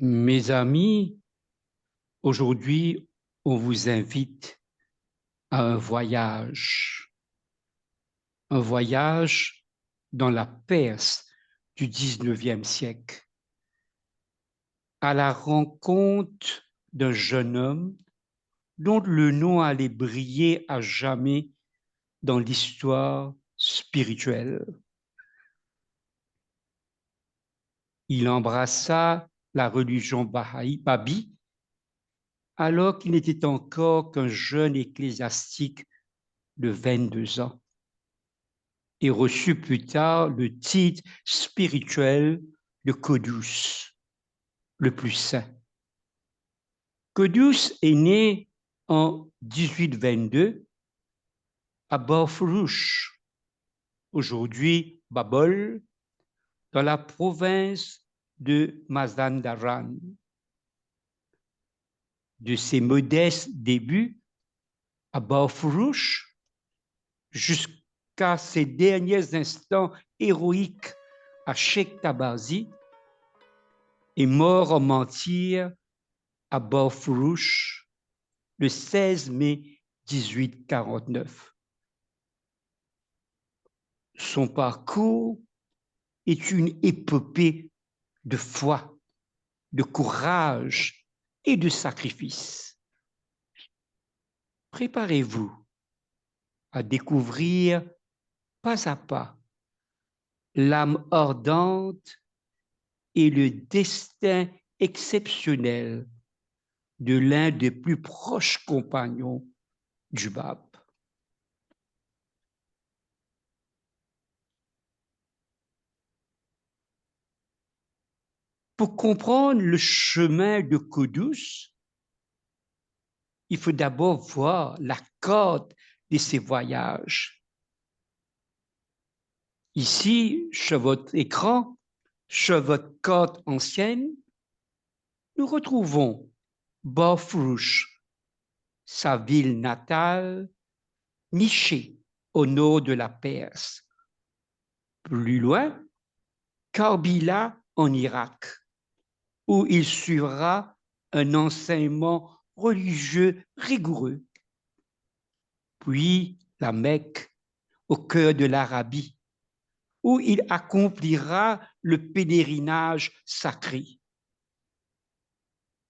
Mes amis, aujourd'hui, on vous invite à un voyage dans la Perse du 19e siècle, à la rencontre d'un jeune homme dont le nom allait briller à jamais dans l'histoire spirituelle. Il embrassa la religion Babi alors qu'il n'était encore qu'un jeune ecclésiastique de 22 ans et reçut plus tard le titre spirituel de Qudus, le plus saint. Qudus est né en 1822 à Barfurush, aujourd'hui Babol, dans la province de Mazandaran. De ses modestes débuts à Barfurush jusqu'à ses derniers instants héroïques à Sheikh Tabazi, est mort en martyr à Barfurush le 16 mai 1849. Son parcours est une épopée de foi, de courage et de sacrifice. Préparez-vous à découvrir pas à pas l'âme ardente et le destin exceptionnel de l'un des plus proches compagnons du Bab. Pour comprendre le chemin de Qudus, il faut d'abord voir la carte de ses voyages. Ici, sur votre écran, sur votre carte ancienne, nous retrouvons Barfurush, sa ville natale, nichée au nord de la Perse. Plus loin, Karbila en Irak, où il suivra un enseignement religieux rigoureux. Puis la Mecque, au cœur de l'Arabie, où il accomplira le pèlerinage sacré.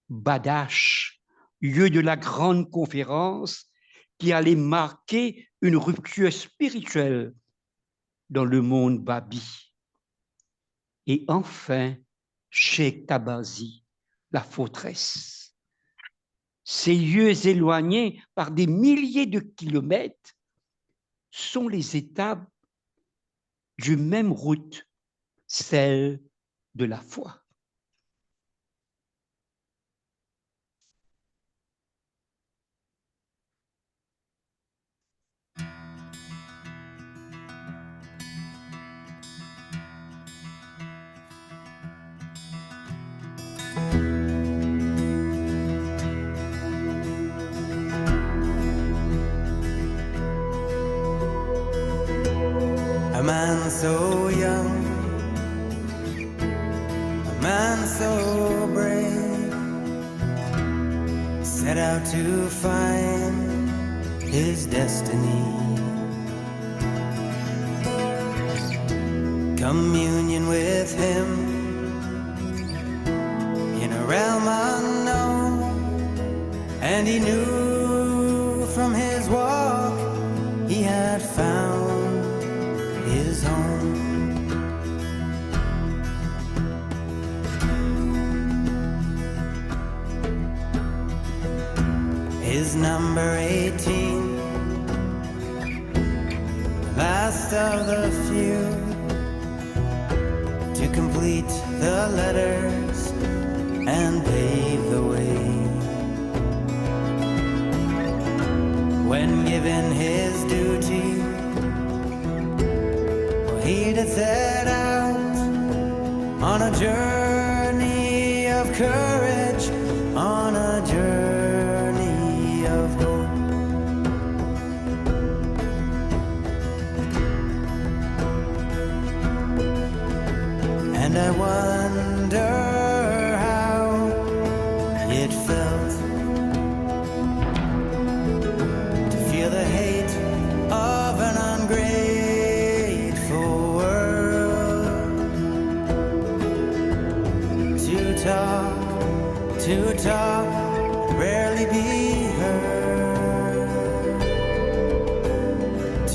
Badash, lieu de la grande conférence qui allait marquer une rupture spirituelle dans le monde babi. Et enfin, Sheikh Tabazi, la forteresse. Ces lieux éloignés par des milliers de kilomètres sont les étapes d'une même route, celle de la foi. A man so young, a man so brave, set out to find his destiny. Communion with him in a realm unknown, and he knew from his walk he had found his home. His number 18, last of the few to complete the letters and pave the way. When given his duty, he did set out on a journey of courage, on a journey of hope. And I wonder how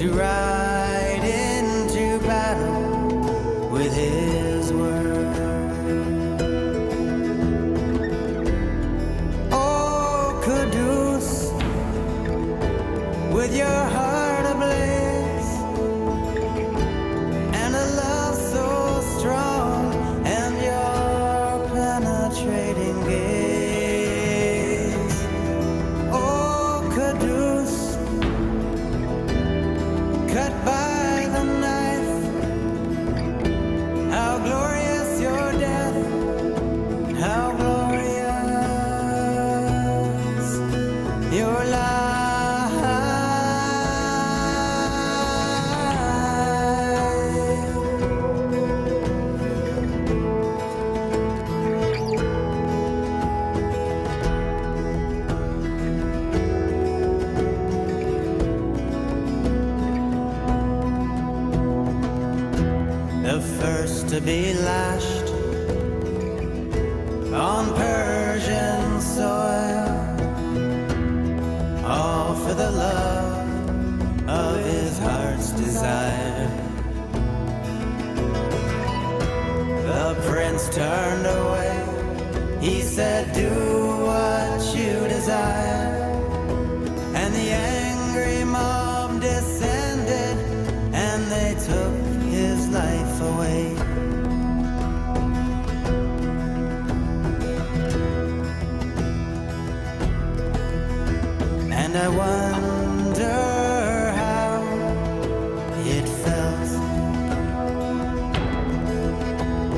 to ride into battle with his word. Oh, Kudus, with your heart ablaze and a love so strong and your penetrating gaze. Oh, Kudus, cut by the knife, how glorious your death, how glorious your life. The first to be lashed on Persian soil, all for the love of his heart's desire. The prince turned away, he said, do what you desire. And the angry mob descended, and they took his life away. And I wonder how it felt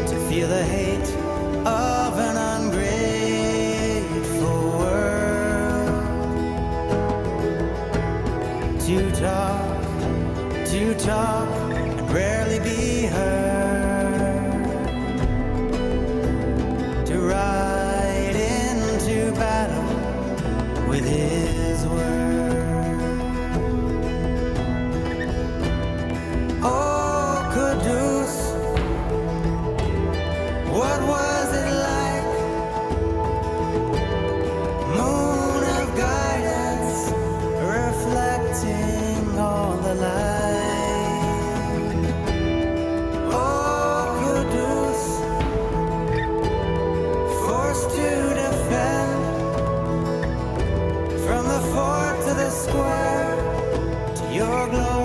to feel the hate of an ungrateful world. To talk, and rarely be heard. To ride into battle with his word. Oh, Kudus, what was it like? Moon of guidance, reflecting all the light. Oh, Kudus, forced to defend from the fort to the square to your glorious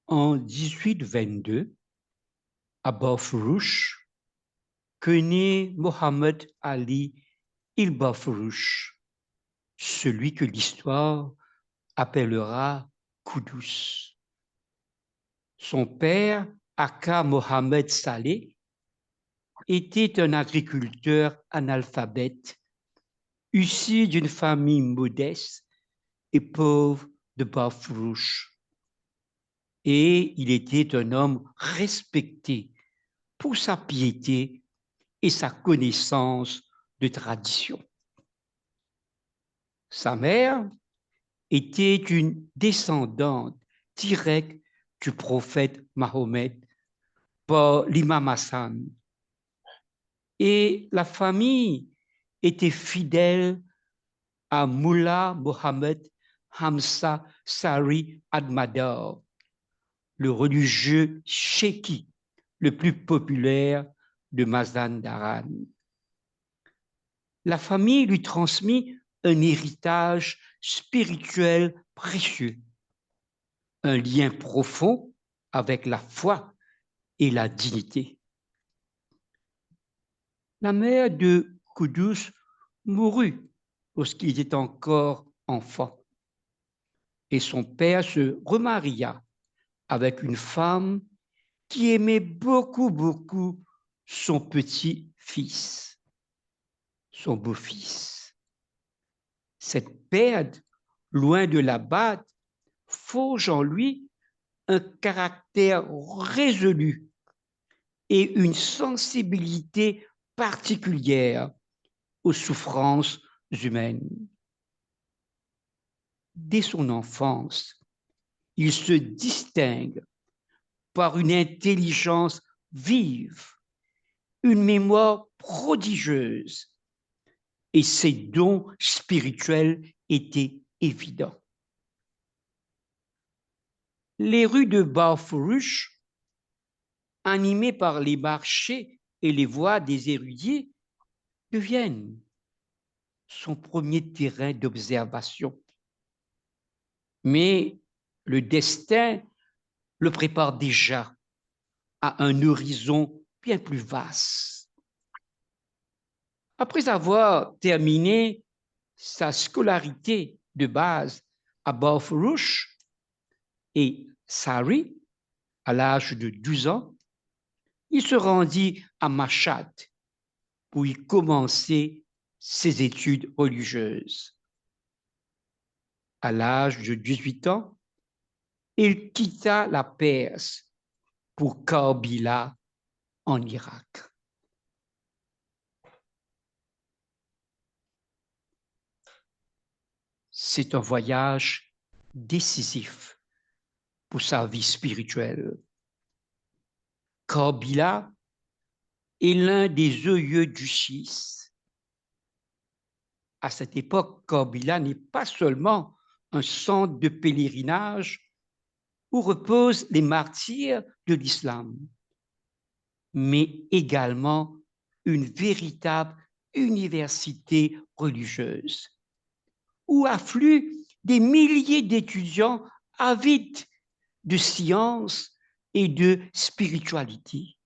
En 1822, à Bafrouch, que naît Mohammed Ali il-Bafrouch, celui que l'histoire appellera Kudus. Son père, Aka Mohammed Saleh, était un agriculteur analphabète, issu d'une famille modeste et pauvre de Bafrouch. Et il était un homme respecté pour sa piété et sa connaissance de tradition. Sa mère était une descendante directe du prophète Mahomet par l'imam Hassan. Et la famille était fidèle à Mullah Mohammed Hamza Sari Admadar, le religieux chéki le plus populaire de Mazandaran. La famille lui transmit un héritage spirituel précieux, un lien profond avec la foi et la dignité. La mère de Kudus mourut lorsqu'il était encore enfant. et son père se remaria avec une femme qui aimait beaucoup, beaucoup son petit-fils, son beau-fils. Cette perte, loin de l'abattre, forge en lui un caractère résolu et une sensibilité particulière aux souffrances humaines. Dès son enfance, il se distingue par une intelligence vive, une mémoire prodigieuse, et ses dons spirituels étaient évidents. Les rues de Barfurush, animées par les marchés et les voix des érudits, deviennent son premier terrain d'observation. Mais le destin le prépare déjà à un horizon bien plus vaste. Après avoir terminé sa scolarité de base à Barfurush et Sari, à l'âge de 12 ans, il se rendit à Mashhad pour y commencer ses études religieuses. À l'âge de 18 ans, il quitta la Perse pour Karbila en Irak. C'est un voyage décisif pour sa vie spirituelle. Karbila est l'un des lieux du schisme. À cette époque, Karbila n'est pas seulement un centre de pèlerinage où reposent les martyrs de l'islam, mais également une véritable université religieuse, où affluent des milliers d'étudiants avides de science et de spiritualité.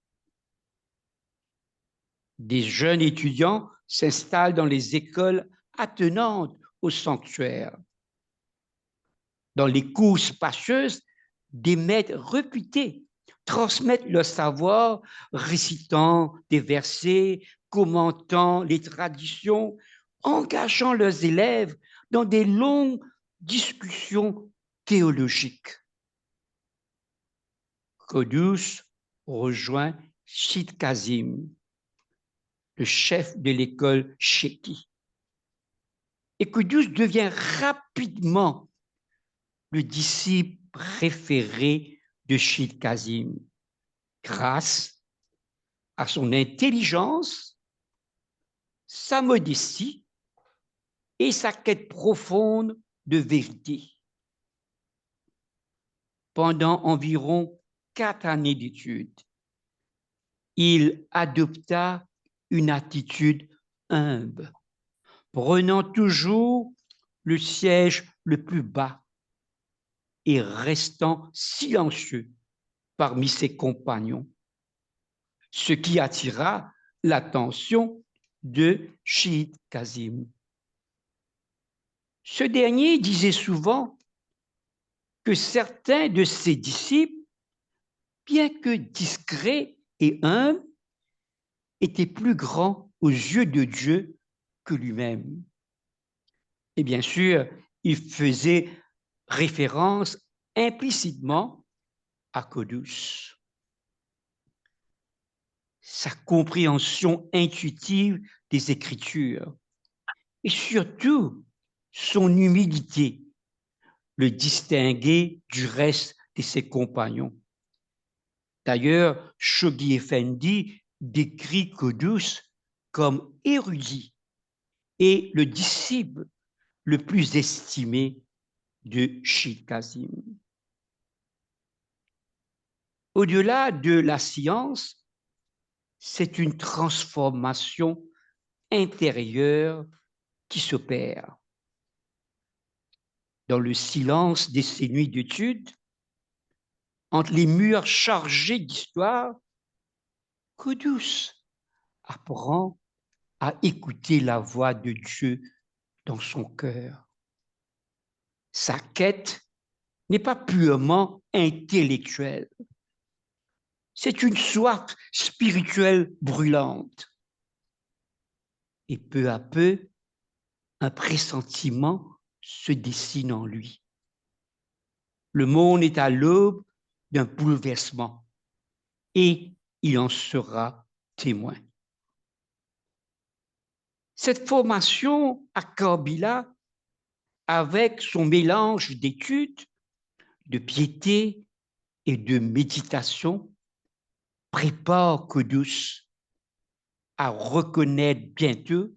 Des jeunes étudiants s'installent dans les écoles attenantes au sanctuaire. Dans les cours spacieuses, des maîtres réputés transmettent leur savoir, récitant des versets, commentant les traditions, engageant leurs élèves dans des longues discussions théologiques. Qudus rejoint Sheikh Kazim, le chef de l'école Sheki. Et Qudus devient rapidement le disciple préféré de Sheikh Kazim, grâce à son intelligence, sa modestie et sa quête profonde de vérité. Pendant environ 4 années d'études, il adopta une attitude humble, prenant toujours le siège le plus bas et restant silencieux parmi ses compagnons, ce qui attira l'attention de Sheikh Kazim. Ce dernier disait souvent que certains de ses disciples, bien que discrets et humbles, étaient plus grands aux yeux de Dieu que lui-même. Et bien sûr, il faisait référence implicitement à Qudus. Sa compréhension intuitive des Écritures et surtout son humilité le distinguaient du reste de ses compagnons. D'ailleurs, Shoghi Effendi décrit Qudus comme érudit et le disciple le plus estimé de Sheikh Kazim. Au-delà de la science, c'est une transformation intérieure qui s'opère. Dans le silence de ces nuits d'études, entre les murs chargés d'histoire, Qudus apprend à écouter la voix de Dieu dans son cœur. Sa quête n'est pas purement intellectuelle. C'est une soif spirituelle brûlante. Et peu à peu, un pressentiment se dessine en lui. Le monde est à l'aube d'un bouleversement et il en sera témoin. Cette formation à Kabila, avec son mélange d'études, de piété et de méditation, prépare Qudus à reconnaître bientôt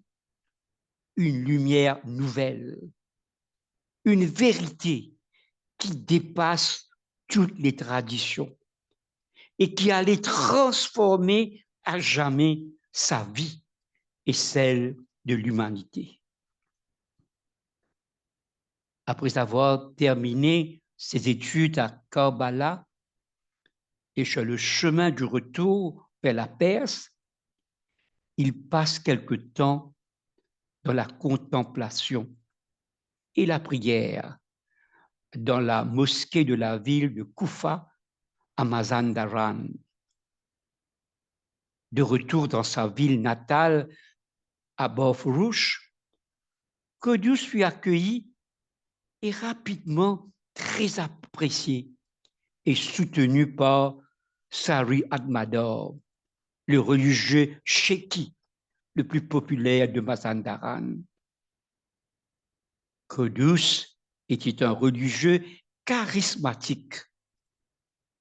une lumière nouvelle, une vérité qui dépasse toutes les traditions et qui allait transformer à jamais sa vie et celle de l'humanité. Après avoir terminé ses études à Karbala et sur le chemin du retour vers la Perse, il passe quelque temps dans la contemplation et la prière dans la mosquée de la ville de Koufa à Mazandaran. De retour dans sa ville natale à Bofrouche, Qudus fut accueilli et rapidement très apprécié et soutenu par Sari Admador, le religieux chéki le plus populaire de Mazandaran. Qudus était un religieux charismatique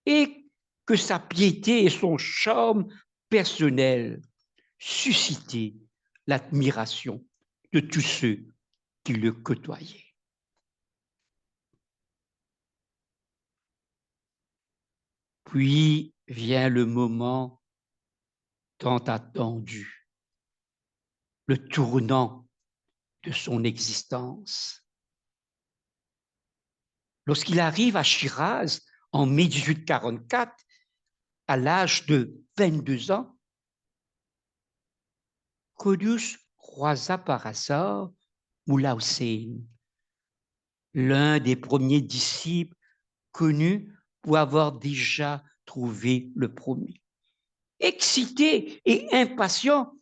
et que sa piété et son charme personnel suscitaient l'admiration de tous ceux qui le côtoyaient. Puis vient le moment tant attendu, le tournant de son existence. Lorsqu'il arrive à Shiraz en mai 1844, à l'âge de 22 ans, Qudus croisa par hasard Mullah Hussein, l'un des premiers disciples connus pour avoir déjà trouvé le promis. Excité et impatient,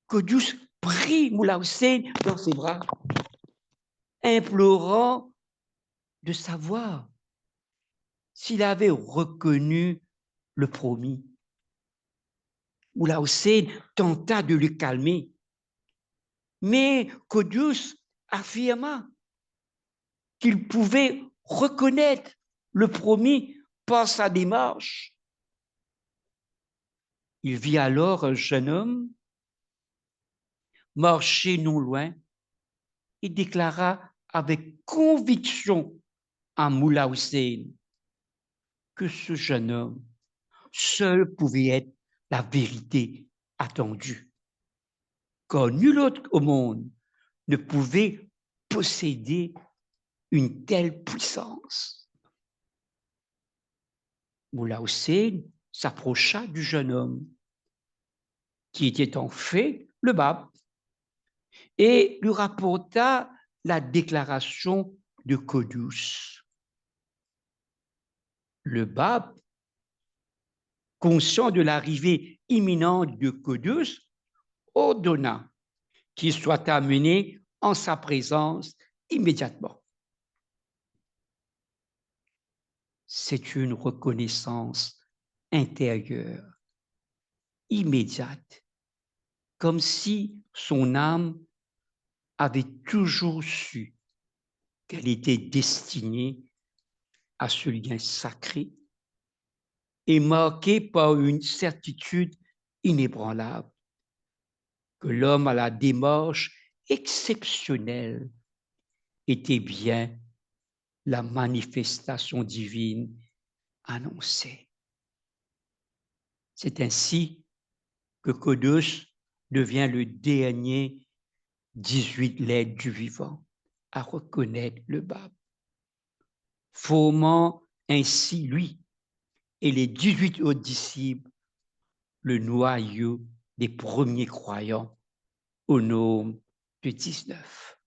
Qudus prit Mullah Hussein dans ses bras, implorant de savoir s'il avait reconnu le promis. Mullah Hussein tenta de le calmer, mais Qudus affirma qu'il pouvait reconnaître le promis par sa démarche. Il vit alors un jeune homme marcher non loin et déclara avec conviction à Mullah Hussein que ce jeune homme seul pouvait être la vérité attendue, car nul autre au monde ne pouvait posséder une telle puissance. Mullah Hussein s'approcha du jeune homme, qui était en fait le Bab, et lui rapporta la déclaration de Qudus. Le Bab, conscient de l'arrivée imminente de Qudus, ordonna qu'il soit amené en sa présence immédiatement. C'est une reconnaissance intérieure, immédiate, comme si son âme avait toujours su qu'elle était destinée à ce lien sacré et marqué par une certitude inébranlable que l'homme à la démarche exceptionnelle était bien la manifestation divine annoncée. C'est ainsi que Qudus devient le dernier 18 lettres du vivant à reconnaître le Bab, formant ainsi lui et les 18 autres disciples le noyau des premiers croyants au nombre de 19.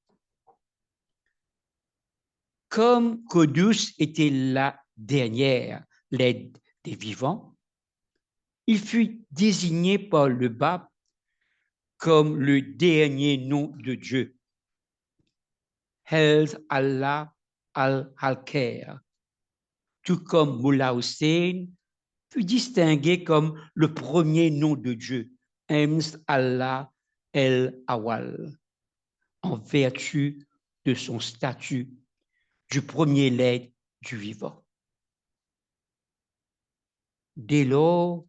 Comme Qudus était la dernière l'aide des vivants, il fut désigné par le Bab comme le dernier nom de Dieu. Hel Allah al-Halker, tout comme Mullah Hussein fut distingué comme le premier nom de Dieu, Ems Allah el-Awal, en vertu de son statut du premier legs du vivant. Dès lors,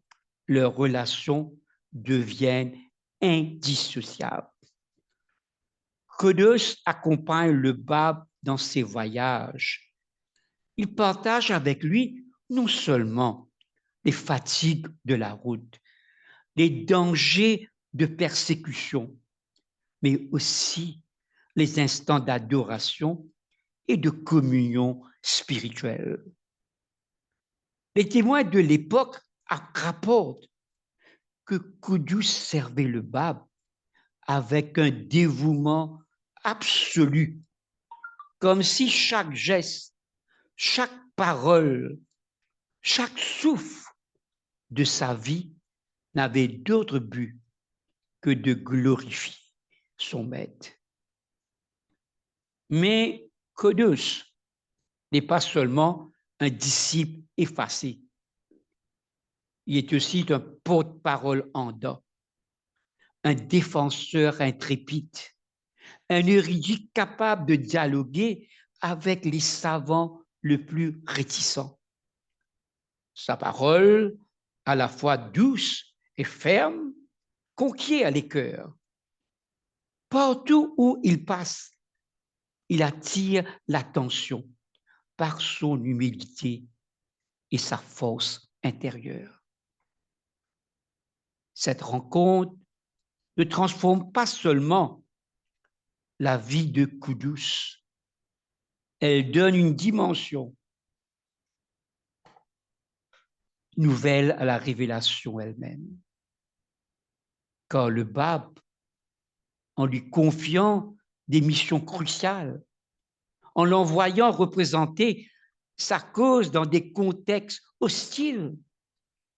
leurs relations deviennent indissociables. Qudus accompagne le Bab dans ses voyages. Il partage avec lui non seulement les fatigues de la route, les dangers de persécution, mais aussi les instants d'adoration et de communion spirituelle. Les témoins de l'époque rapportent que Qudus servait le Bab avec un dévouement absolu, comme si chaque geste, chaque parole, chaque souffle de sa vie n'avait d'autre but que de glorifier son maître. Mais Qudus n'est pas seulement un disciple effacé, il est aussi un porte-parole ardent, un défenseur intrépide, un érudit capable de dialoguer avec les savants les plus réticents. Sa parole, à la fois douce et ferme, conquiert les cœurs. Partout où il passe, il attire l'attention par son humilité et sa force intérieure. Cette rencontre ne transforme pas seulement la vie de Qudus, elle donne une dimension nouvelle à la révélation elle-même. Car le Bab, en lui confiant des missions cruciales, en l'envoyant représenter sa cause dans des contextes hostiles,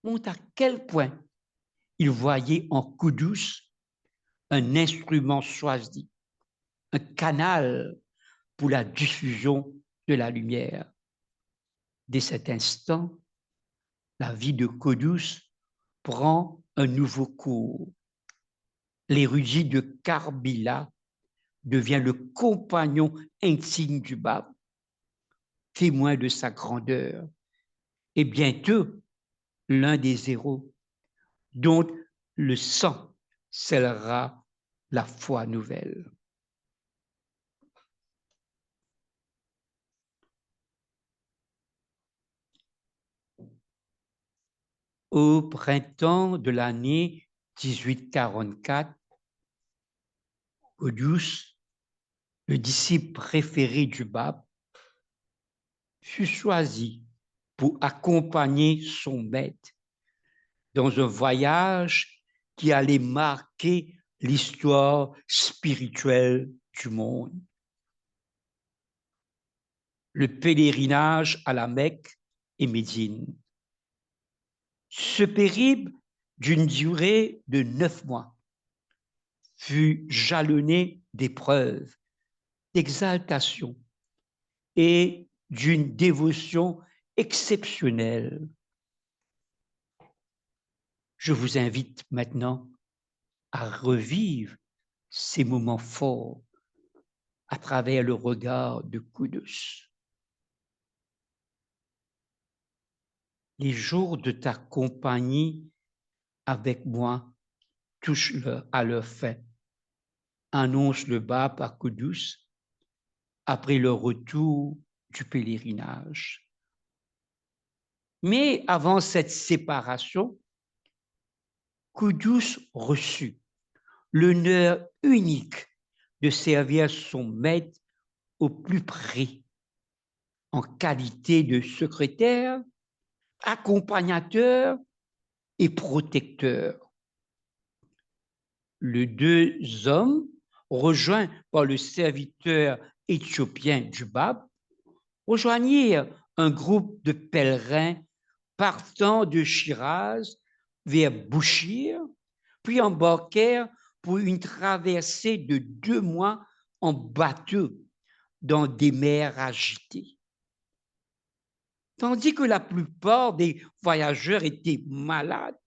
montre à quel point il voyait en Qudus un instrument choisi, un canal pour la diffusion de la lumière. Dès cet instant, la vie de Qudus prend un nouveau cours. L'érudit de Karbila devient le compagnon intime du Bab, témoin de sa grandeur, et bientôt l'un des héros dont le sang scellera la foi nouvelle. Au printemps de l'année 1844, Qudus, le disciple préféré du Bab, fut choisi pour accompagner son maître dans un voyage qui allait marquer l'histoire spirituelle du monde. Le pèlerinage à la Mecque et Médine. Ce périple d'une durée de 9 mois fut jalonné d'épreuves, d'exaltation et d'une dévotion exceptionnelle. Je vous invite maintenant à revivre ces moments forts à travers le regard de Qudus. Les jours de ta compagnie avec moi touchent à leur fin, annonce le Bab à Qudus après le retour du pèlerinage. Mais avant cette séparation, Qudus reçut l'honneur unique de servir son maître au plus près, en qualité de secrétaire, accompagnateur et protecteur. Les deux hommes, rejoints par le serviteur éthiopien du Bab, rejoignirent un groupe de pèlerins partant de Shiraz vers Bouchir, puis embarquèrent pour une traversée de 2 mois en bateau dans des mers agitées. Tandis que la plupart des voyageurs étaient malades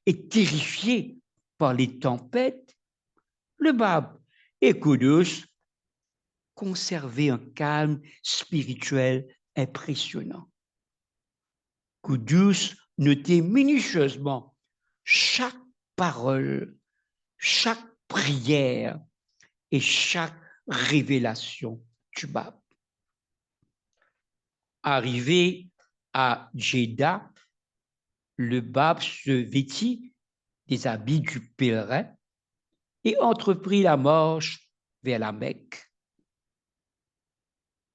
et terrifiés par les tempêtes, le Bab et Qudus conservaient un calme spirituel impressionnant. Qudus notait minutieusement chaque parole, chaque prière et chaque révélation du Bab. Arrivé à Jeddah, le Bab se vêtit des habits du pèlerin et entreprit la marche vers la Mecque.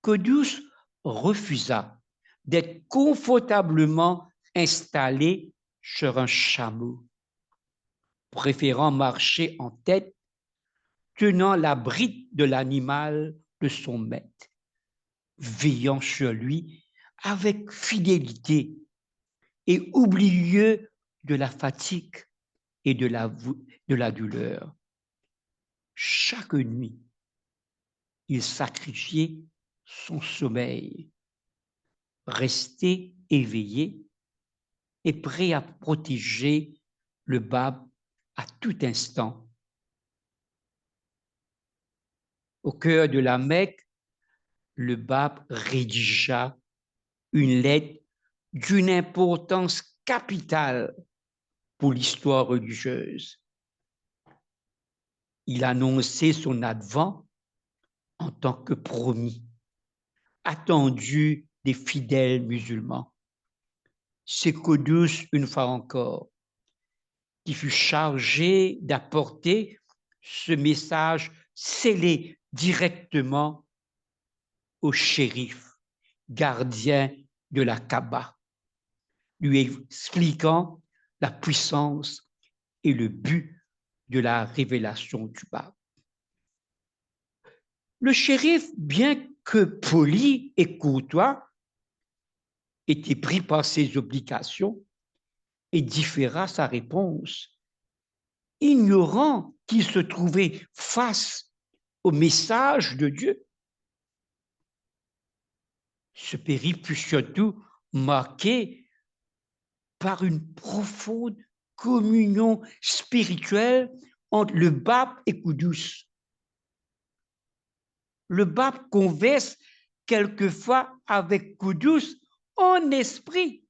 Qudus refusa d'être confortablement installé sur un chameau, préférant marcher en tête, tenant la bride de l'animal de son maître, veillant sur lui avec fidélité et oublieux de la fatigue et de la douleur. Chaque nuit, il sacrifiait son sommeil, restait éveillé et prêt à protéger le Bab à tout instant. Au cœur de la Mecque, le Bab rédigea une lettre d'une importance capitale pour l'histoire religieuse. Il annonçait son advent en tant que promis, attendu des fidèles musulmans. C'est Qudus, une fois encore, qui fut chargé d'apporter ce message scellé directement au shérif, gardien de la Kaaba, lui expliquant la puissance et le but de la révélation du Bab. Le shérif, bien que poli et courtois, était pris par ses obligations et différa sa réponse, ignorant qu'il se trouvait face au message de Dieu. Ce périple fut surtout marqué par une profonde communion spirituelle entre le Bab et Qudus. Le Bab converse quelquefois avec Qudus en esprit,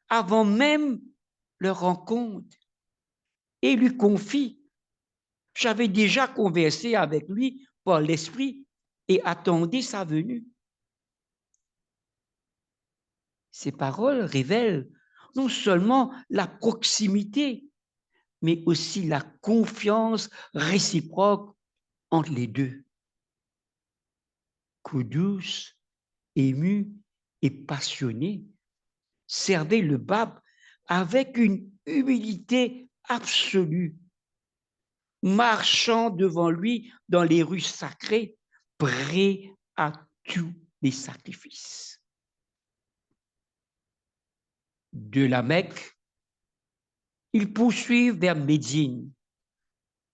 avant même leur rencontre, et lui confie: j'avais déjà conversé avec lui par l'esprit et attendais sa venue. Ces paroles révèlent non seulement la proximité, mais aussi la confiance réciproque entre les deux. Qudus, ému et passionné, servait le Bab avec une humilité absolue, marchant devant lui dans les rues sacrées, prêt à tous les sacrifices. De la Mecque, ils poursuivent vers Médine,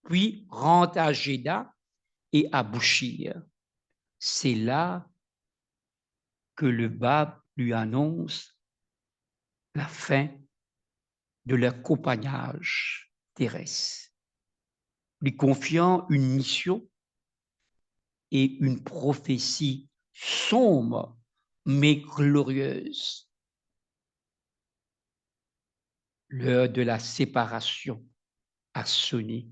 puis rentrent à Jeddah et à Bouchir. C'est là que le Bab lui annonce la fin de leur compagnage terrestre, lui confiant une mission et une prophétie sombre mais glorieuse. L'heure de la séparation a sonné.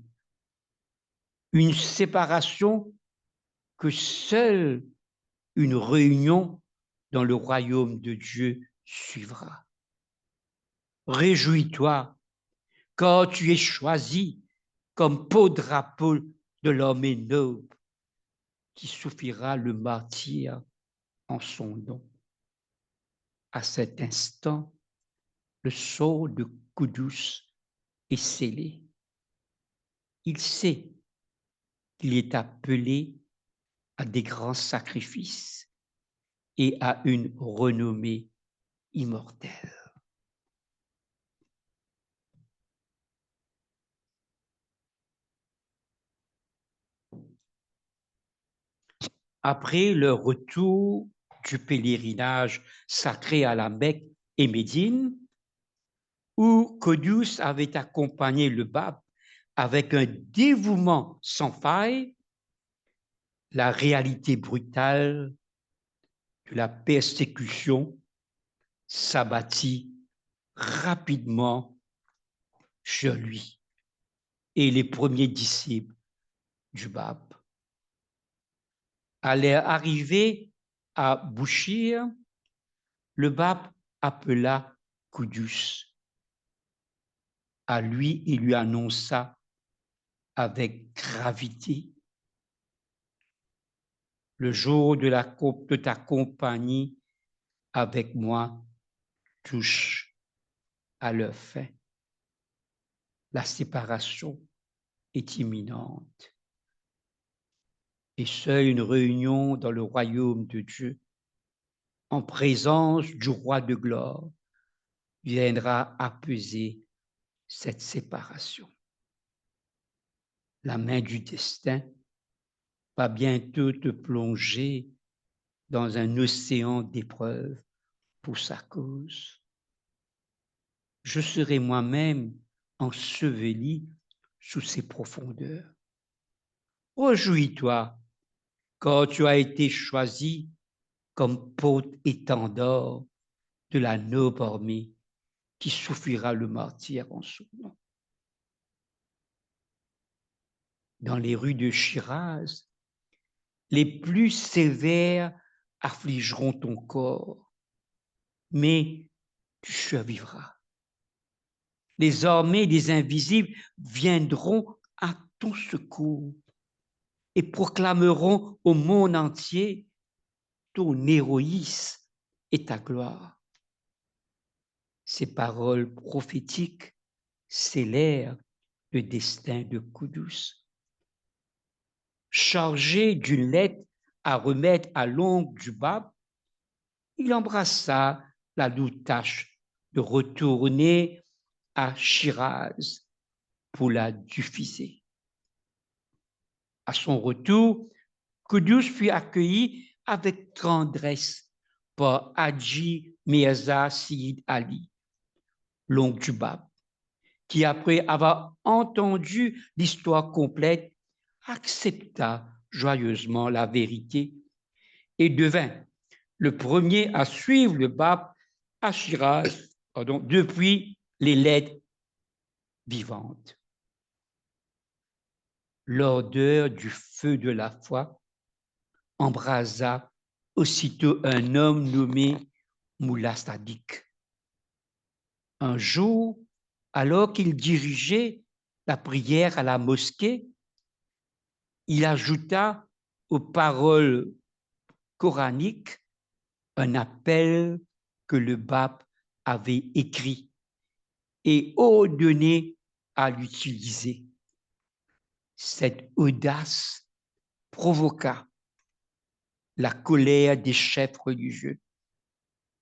Une séparation que seule une réunion dans le royaume de Dieu suivra. Réjouis-toi, car tu es choisi comme porte-drapeau de l'armée noble qui souffrira le martyre en son nom. À cet instant, le sceau de Qudus est scellé. Il sait qu'il est appelé à des grands sacrifices et a une renommée immortelle. Après le retour du pèlerinage sacré à la Mecque et Médine, où Qudus avait accompagné le pape avec un dévouement sans faille, la réalité brutale de la persécution s'abattit rapidement sur lui et les premiers disciples du pape. À leur arrivée à Bouchir, le pape appela Qudus. À lui, il lui annonça avec gravité: le jour de ta compagnie avec moi touche à leur fin. La séparation est imminente. Et seule une réunion dans le royaume de Dieu, en présence du roi de gloire, viendra apaiser cette séparation. La main du destin va bientôt te plonger dans un océan d'épreuves pour sa cause. Je serai moi-même enseveli sous ses profondeurs. Réjouis-toi, quand tu as été choisi comme porte-étendard de la noble armée qui souffrira le martyre en son nom. Dans les rues de Shiraz, les plus sévères affligeront ton corps, mais tu survivras. Les armées des invisibles viendront à ton secours et proclameront au monde entier ton héroïsme et ta gloire. Ces paroles prophétiques scellèrent le destin de Qudus. Chargé d'une lettre à remettre à l'oncle du pape, il embrassa la lourde tâche de retourner à Shiraz pour la diffuser. À son retour, Qudus fut accueilli avec tendresse par Hadji Mirza Sayyid Ali, l'oncle du pape, qui, après avoir entendu l'histoire complète, accepta joyeusement la vérité et devint le premier à suivre le pape à Shiraz, depuis les lettres vivantes. L'odeur du feu de la foi embrasa aussitôt un homme nommé Mullah Sadiq. Un jour, alors qu'il dirigeait la prière à la mosquée, il ajouta aux paroles coraniques un appel que le pape avait écrit et ordonné à l'utiliser. Cette audace provoqua la colère des chefs religieux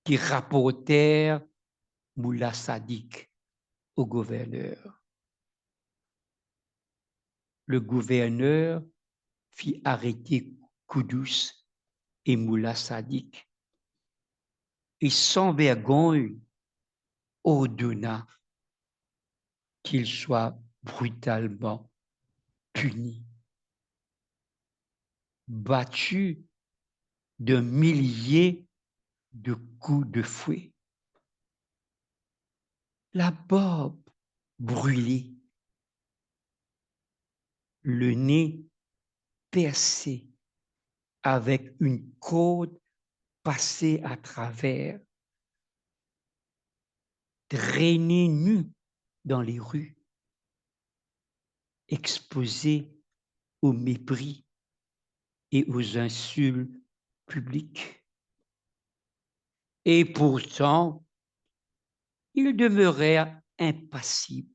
qui rapportèrent Mullah Sadiq au gouverneur. Le gouverneur fit arrêter Qudus et Mullah Sadiq et sans vergogne ordonna qu'ils soient brutalement punis, battus de milliers de coups de fouet, la barbe brûlée, le nez percé avec une corde passée à travers, traînés nus dans les rues, exposés au mépris et aux insultes publiques. Et pourtant, ils demeurèrent impassibles,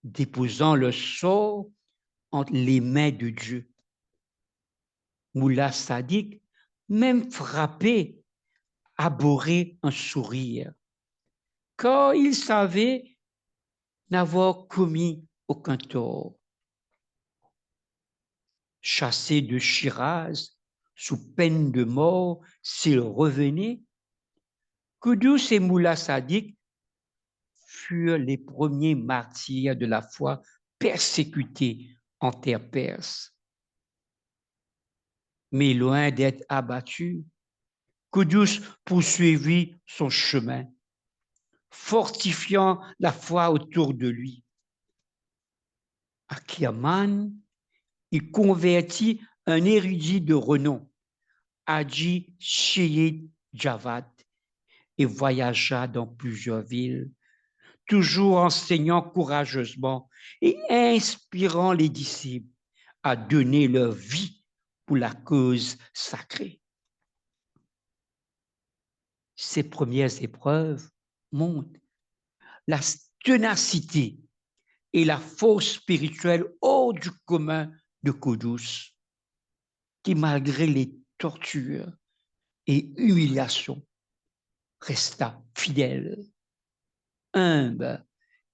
déposant le sort entre les mains de Dieu. Mullah Sadiq même frappé, abhorré un sourire, car il savait n'avoir commis aucun tort. Chassé de Shiraz, sous peine de mort s'il revenait, Koudous et Moula Sadiq furent les premiers martyrs de la foi persécutés en terre perse. Mais loin d'être abattu, Koudous poursuivit son chemin, fortifiant la foi autour de lui. À Kirman, il convertit un érudit de renom, Haji Sheyid Javad, et voyagea dans plusieurs villes, toujours enseignant courageusement et inspirant les disciples à donner leur vie pour la cause sacrée. Ces premières épreuves montrent la ténacité et la force spirituelle hors du commun de Koudous, qui malgré les tortures et humiliations resta fidèle, humble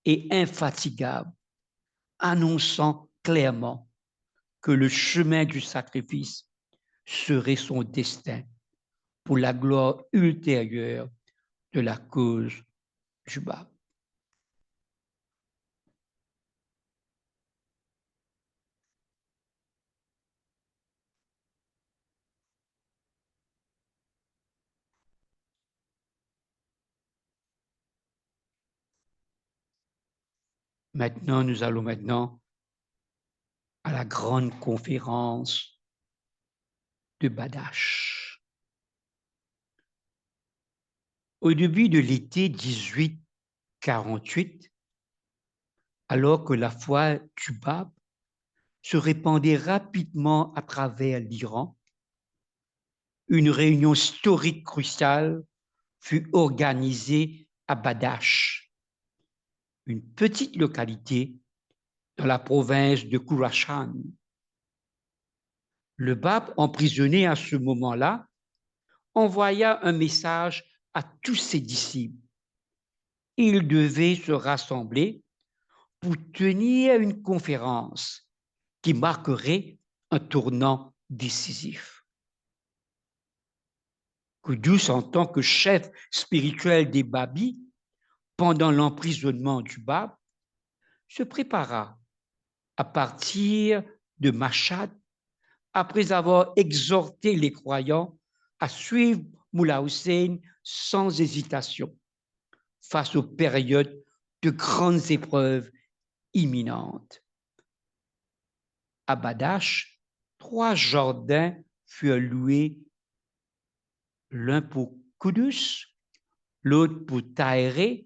et infatigable, annonçant clairement que le chemin du sacrifice serait son destin pour la gloire ultérieure de la cause du Bab. Maintenant, nous allons maintenant à la grande conférence de Badache. Au début de l'été 1848, alors que la foi du Bab se répandait rapidement à travers l'Iran, une réunion historique cruciale fut organisée à Badache, une petite localité dans la province de Khurasan. Le Bab, emprisonné à ce moment-là, envoya un message à tous ses disciples. Ils devaient se rassembler pour tenir une conférence qui marquerait un tournant décisif. Koudous, en tant que chef spirituel des Babis, pendant l'emprisonnement du Bab, se prépara à partir de Mashhad après avoir exhorté les croyants à suivre Moula Hussein sans hésitation face aux périodes de grandes épreuves imminentes. À Badache, 3 jardins furent loués, l'un pour Koudous, l'autre pour Tahéré,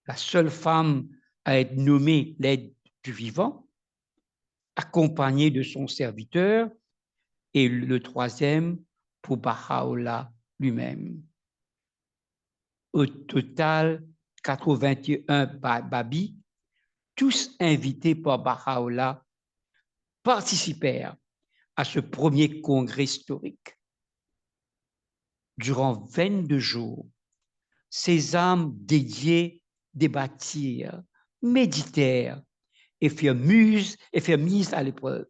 la seule femme à être nommée l'aide du vivant, accompagnée de son serviteur, et le 3e pour Baha'u'llah lui-même. Au total, 81 Babis, tous invités par Baha'u'llah, participèrent à ce premier congrès historique. Durant 22 jours, ces âmes dédiées débattirent, méditèrent et furent mises à l'épreuve.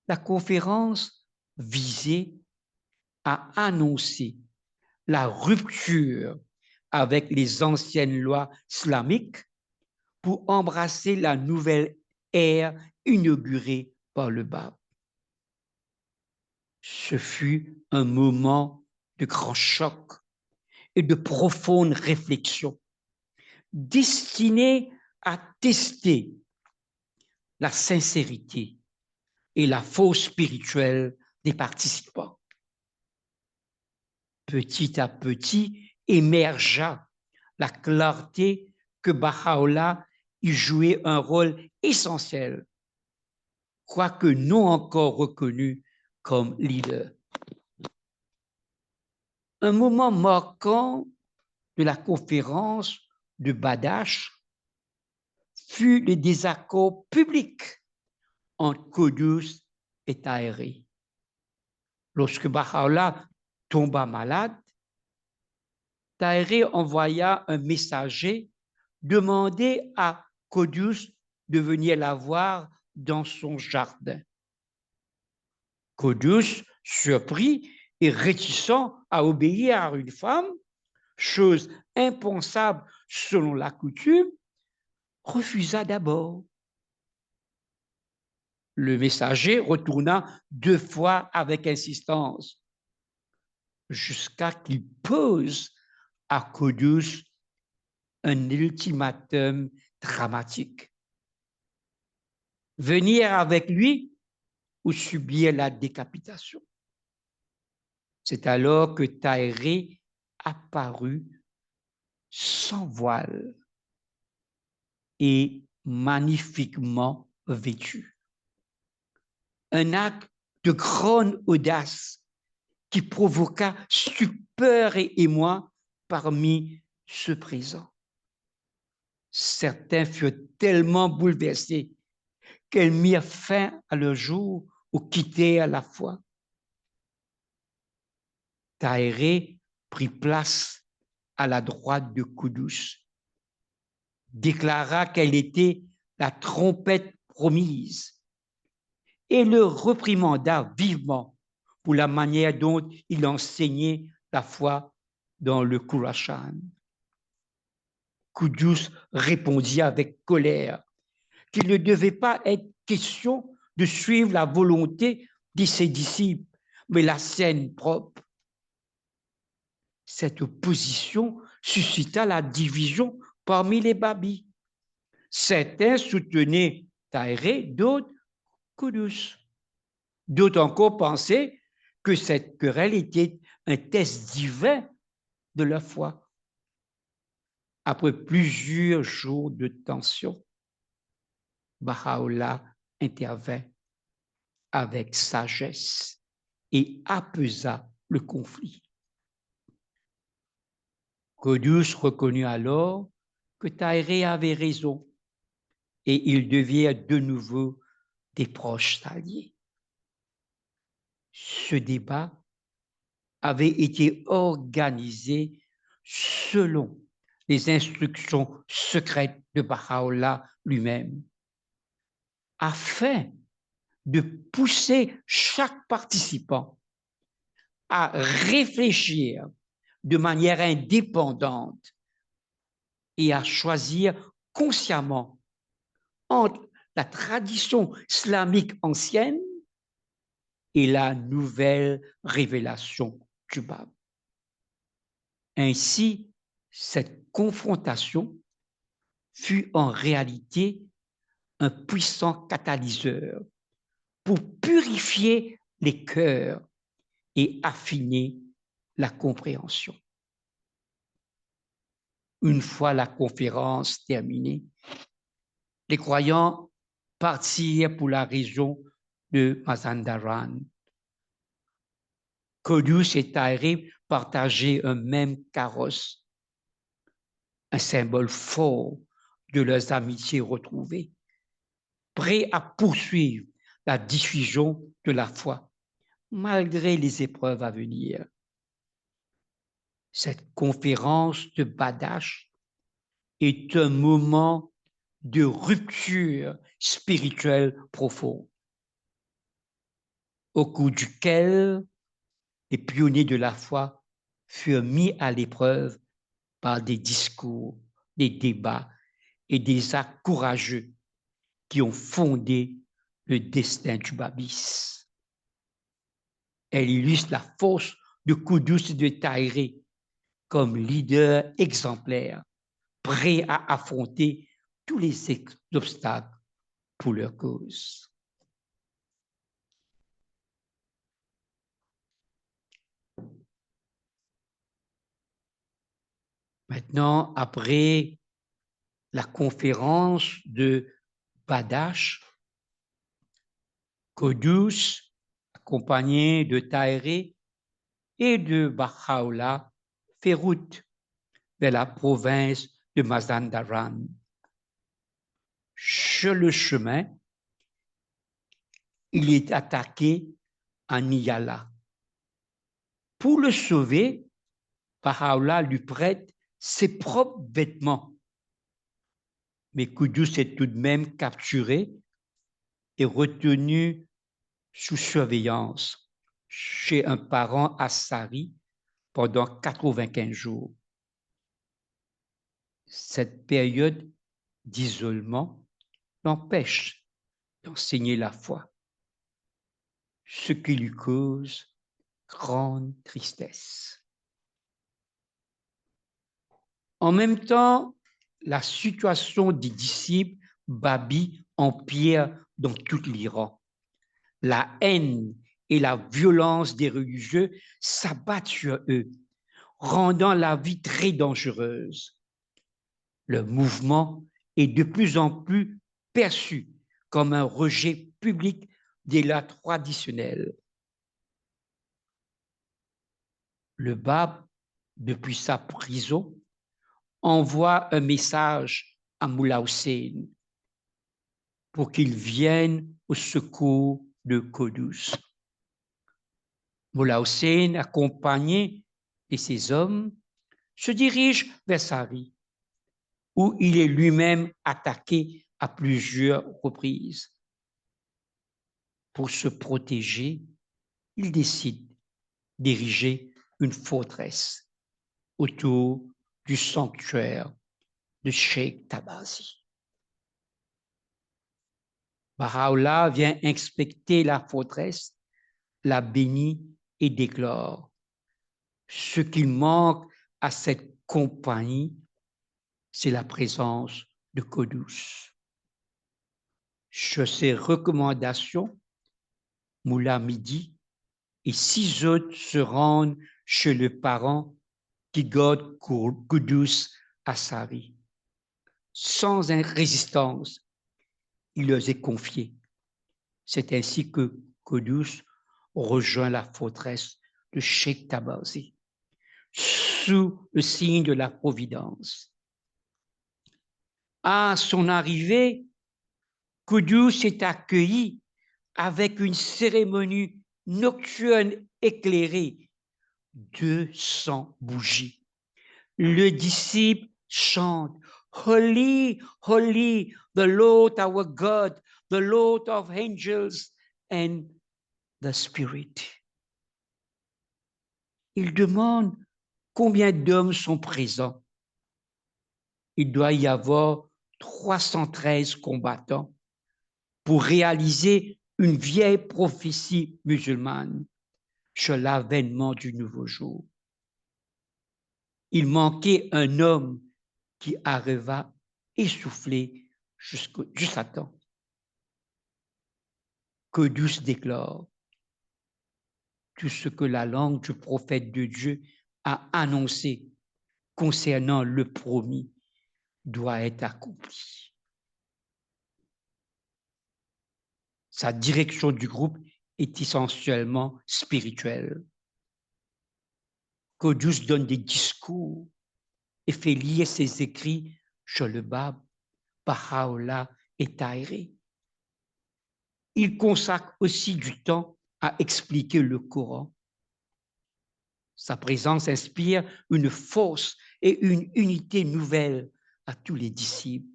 La conférence visait à annoncer la rupture avec les anciennes lois islamiques pour embrasser la nouvelle ère inaugurée par le Bab. Ce fut un moment de grand choc et de profonde réflexion, destiné à tester la sincérité et la force spirituelle des participants. Petit à petit émergea la clarté que Baha'u'llah y jouait un rôle essentiel, quoique non encore reconnu comme leader. Un moment marquant de la conférence de Badache fut le désaccord public entre Koudous et Tahéré. Lorsque Baha'u'llah tomba malade, Tahiré envoya un messager demander à Qudus de venir la voir dans son jardin. Qudus, surpris et réticent à obéir à une femme, chose impensable selon la coutume, refusa d'abord. Le messager retourna 2 fois avec insistance, jusqu'à qu'il pose à Qudus un ultimatum dramatique. Venir avec lui ou subir la décapitation. C'est alors que Tahiré apparut sans voile et magnifiquement vêtu. Un acte de grande audace qui provoqua stupeur et émoi parmi ceux présents. Certains furent tellement bouleversés qu'elles mirent fin à leur jour ou quittèrent la foi. Tahiré prit place à la droite de Qudus, déclara qu'elle était la trompette promise et le réprimanda vivement pour la manière dont il enseignait la foi dans le Qur'an. Qudus répondit avec colère qu'il ne devait pas être question de suivre la volonté de ses disciples, mais la sienne propre. Cette opposition suscita la division parmi les babis. Certains soutenaient Tahiré, d'autres Qudus. D'autres encore pensaient que cette querelle était un test divin de leur foi. Après plusieurs jours de tension, Baha'u'llah intervint avec sagesse et apaisa le conflit. Qudus reconnut alors que Tahiré avait raison et ils deviennent de nouveau des proches alliés. Ce débat avait été organisé selon les instructions secrètes de Baha'u'llah lui-même, afin de pousser chaque participant à réfléchir de manière indépendante et à choisir consciemment entre la tradition islamique ancienne et la nouvelle révélation du Bab. Ainsi, cette confrontation fut en réalité un puissant catalyseur pour purifier les cœurs et affiner la compréhension. Une fois la conférence terminée, les croyants partirent pour la région de Mazandaran. Qudus et Tahiré partageaient un même carrosse, un symbole fort de leurs amitiés retrouvées, prêts à poursuivre la diffusion de la foi, malgré les épreuves à venir. Cette conférence de Badash est un moment de rupture spirituelle profonde, au cours duquel les pionniers de la foi furent mis à l'épreuve par des discours, des débats et des actes courageux qui ont fondé le destin du babis. Elle illustre la force de Qudus et de Tahiré comme leader exemplaire, prêt à affronter tous les obstacles pour leur cause. Maintenant, après la conférence de Badash, Qudus, accompagné de Tahiré et de Baha'u'llah, fait route vers la province de Mazandaran. Sur le chemin, il est attaqué à Niyala, Pour le sauver, Baha'u'llah lui prête ses propres vêtements. Mais Qudus est tout de même capturé et retenu sous surveillance chez un parent à Sari pendant 95 jours. Cette période d'isolement l'empêche d'enseigner la foi, ce qui lui cause grande tristesse. En même temps, la situation des disciples Babi empire dans tout l'Iran. La haine et la violence des religieux s'abattent sur eux, rendant la vie très dangereuse. Le mouvement est de plus en plus perçu comme un rejet public des lois traditionnelles. Le Bab, depuis sa prison, envoie un message à Moula Hussein pour qu'il vienne au secours de Qudus. Moula Hussein, accompagné de ses hommes, se dirige vers Sari, où il est lui-même attaqué à plusieurs reprises. Pour se protéger, il décide d'ériger une forteresse autour du sanctuaire de Cheikh Tabazi. Baha'u'llah vient inspecter la forteresse, la bénit et déclare: ce qu'il manque à cette compagnie, c'est la présence de Qudus. Sur ses recommandations, Moula Midi et 6 autres se rendent chez le parent qui garde Qudus à Sari. Sans résistance, il leur est confié. C'est ainsi que Qudus rejoint la forteresse de Cheikh Tabazi, sous le signe de la Providence. À son arrivée, Qudus est accueilli avec une cérémonie nocturne éclairée, 200 bougies. Le disciple chante: Holy, holy, the Lord our God, the Lord of angels and the Spirit. Il demande combien d'hommes sont présents. Il doit y avoir 313 combattants pour réaliser une vieille prophétie musulmane sur l'avènement du nouveau jour. Il manquait un homme qui arriva essoufflé jusqu'à temps. Qudus déclare: tout ce que la langue du prophète de Dieu a annoncé concernant le promis doit être accompli. Sa direction du groupe est essentiellement spirituelle. Qudus donne des discours et fait lire ses écrits sur le Bab, Baha'u'llah et Tahiré. Il consacre aussi du temps à expliquer le Coran. Sa présence inspire une force et une unité nouvelle à tous les disciples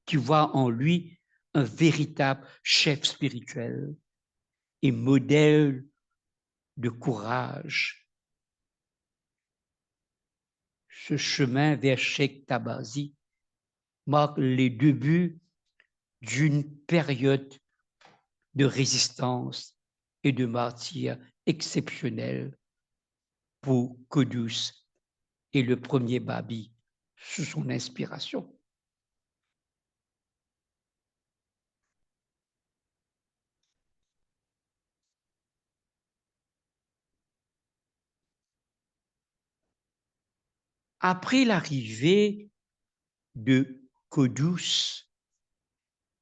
qui voient en lui un véritable chef spirituel et modèle de courage. Ce chemin vers Cheikh Tabazi marque les débuts d'une période de résistance et de martyre exceptionnelle pour Qudus et le premier Babi sous son inspiration. Après l'arrivée de Qudus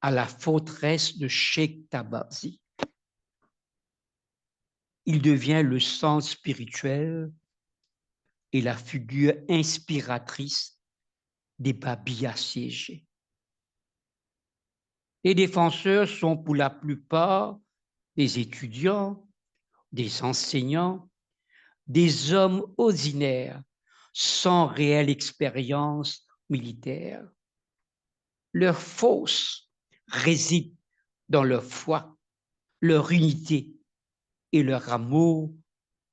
à la forteresse de Cheikh Tabazi, il devient le centre spirituel et la figure inspiratrice des Babis assiégés. Les défenseurs sont pour la plupart des étudiants, des enseignants, des hommes ordinaires sans réelle expérience militaire. Leur force réside dans leur foi, leur unité et leur amour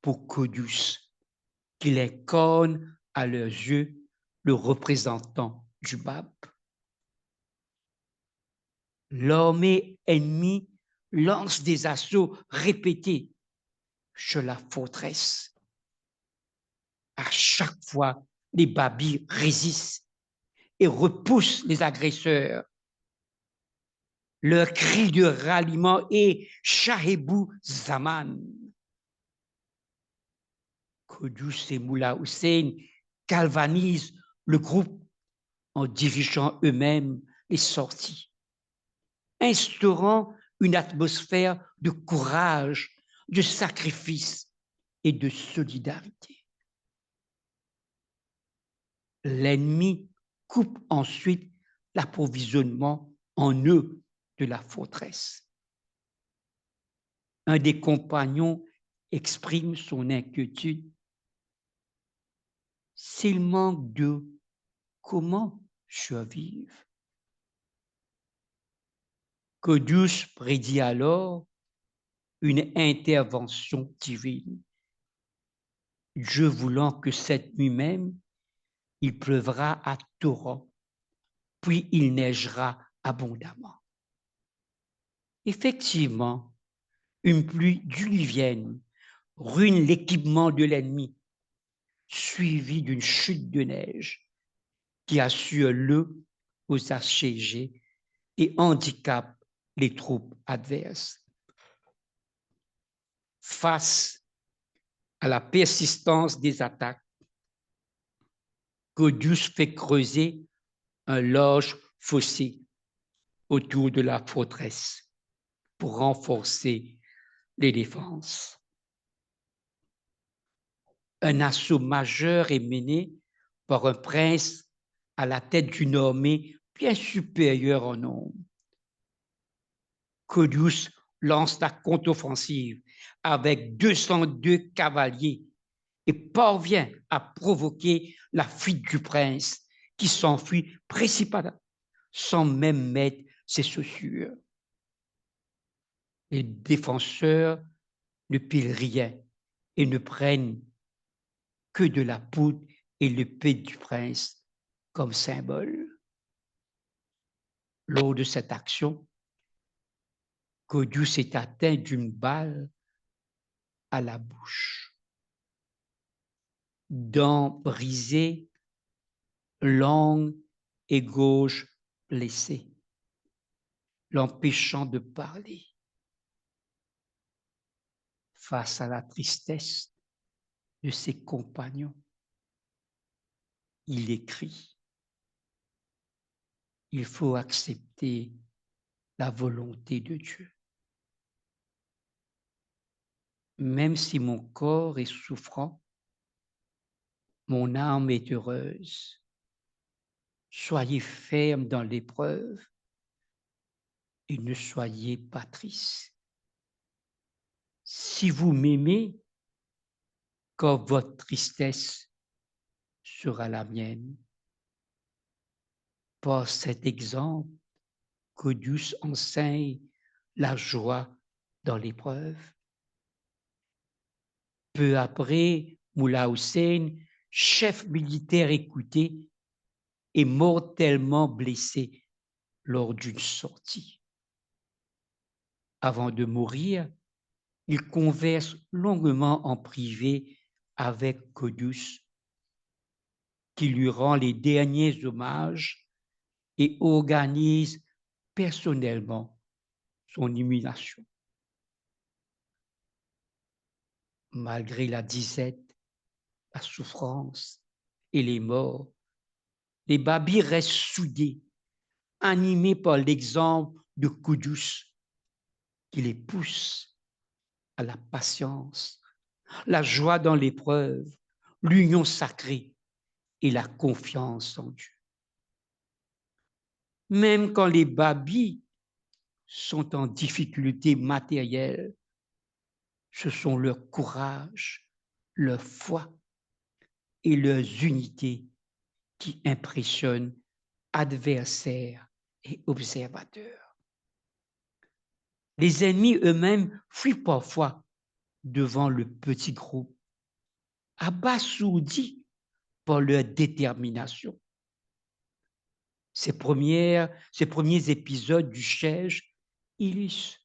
pour Codus, qu'il incarne à leurs yeux le représentant du pape. L'armée ennemie lance des assauts répétés sur la forteresse. À chaque fois, les Babis résistent et repoussent les agresseurs. Leur cri de ralliement est Shahebou Zaman. Codus et Moula Hussein galvanisent le groupe en dirigeant eux-mêmes les sorties, instaurant une atmosphère de courage, de sacrifice et de solidarité. L'ennemi coupe ensuite l'approvisionnement en eau de la forteresse. Un des compagnons exprime son inquiétude. S'il manque d'eau, comment survivre? Codus prédit alors une intervention divine. Dieu voulant que cette nuit même, il pleuvra à torrent, puis il neigera abondamment. Effectivement, une pluie diluvienne ruine l'équipement de l'ennemi, suivie d'une chute de neige qui assure l'eau aux assiégés et handicape les troupes adverses. Face à la persistance des attaques, Codus fait creuser un large fossé autour de la forteresse pour renforcer les défenses. Un assaut majeur est mené par un prince à la tête d'une armée bien supérieure en nombre. Codus lance la contre-offensive avec 202 cavaliers et parvient à provoquer la fuite du prince qui s'enfuit précipitamment sans même mettre ses chaussures. Les défenseurs ne pilent rien et ne prennent que de la poudre et l'épée du prince comme symbole. Lors de cette action, Codus est atteint d'une balle à la bouche. Dents brisées, langue et gauche blessée, l'empêchant de parler. Face à la tristesse de ses compagnons, il écrit: il faut accepter la volonté de Dieu. Même si mon corps est souffrant, mon âme est heureuse. Soyez ferme dans l'épreuve et ne soyez pas triste. Si vous m'aimez, quand votre tristesse sera la mienne. Par cet exemple, Codus enseigne la joie dans l'épreuve. Peu après, Moula Hussein, chef militaire écouté, est mortellement blessé lors d'une sortie. Avant de mourir, il converse longuement en privé avec Codus, qui lui rend les derniers hommages et organise personnellement son inhumation. Malgré la disette, la souffrance et les morts, les Babis restent soudés, animés par l'exemple de Codus qui les pousse à la patience, la joie dans l'épreuve, l'union sacrée et la confiance en Dieu. Même quand les Babis sont en difficulté matérielle, ce sont leur courage, leur foi et leurs unités qui impressionnent adversaires et observateurs. Les ennemis eux-mêmes fuient parfois devant le petit groupe, abasourdis par leur détermination. Ces premiers épisodes du siège illustrent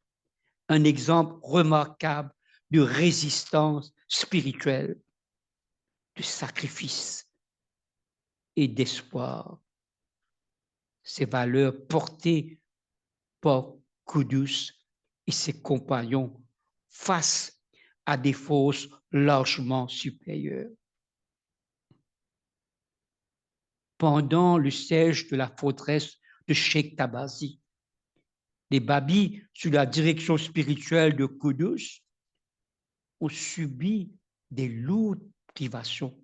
un exemple remarquable de résistance spirituelle, de sacrifice et d'espoir. Ces valeurs portées par Kudus et ses compagnons face à des forces largement supérieures. Pendant le siège de la forteresse de Sheikh Tabazi, les Babis, sous la direction spirituelle de Kudus, ont subi des lourdes privations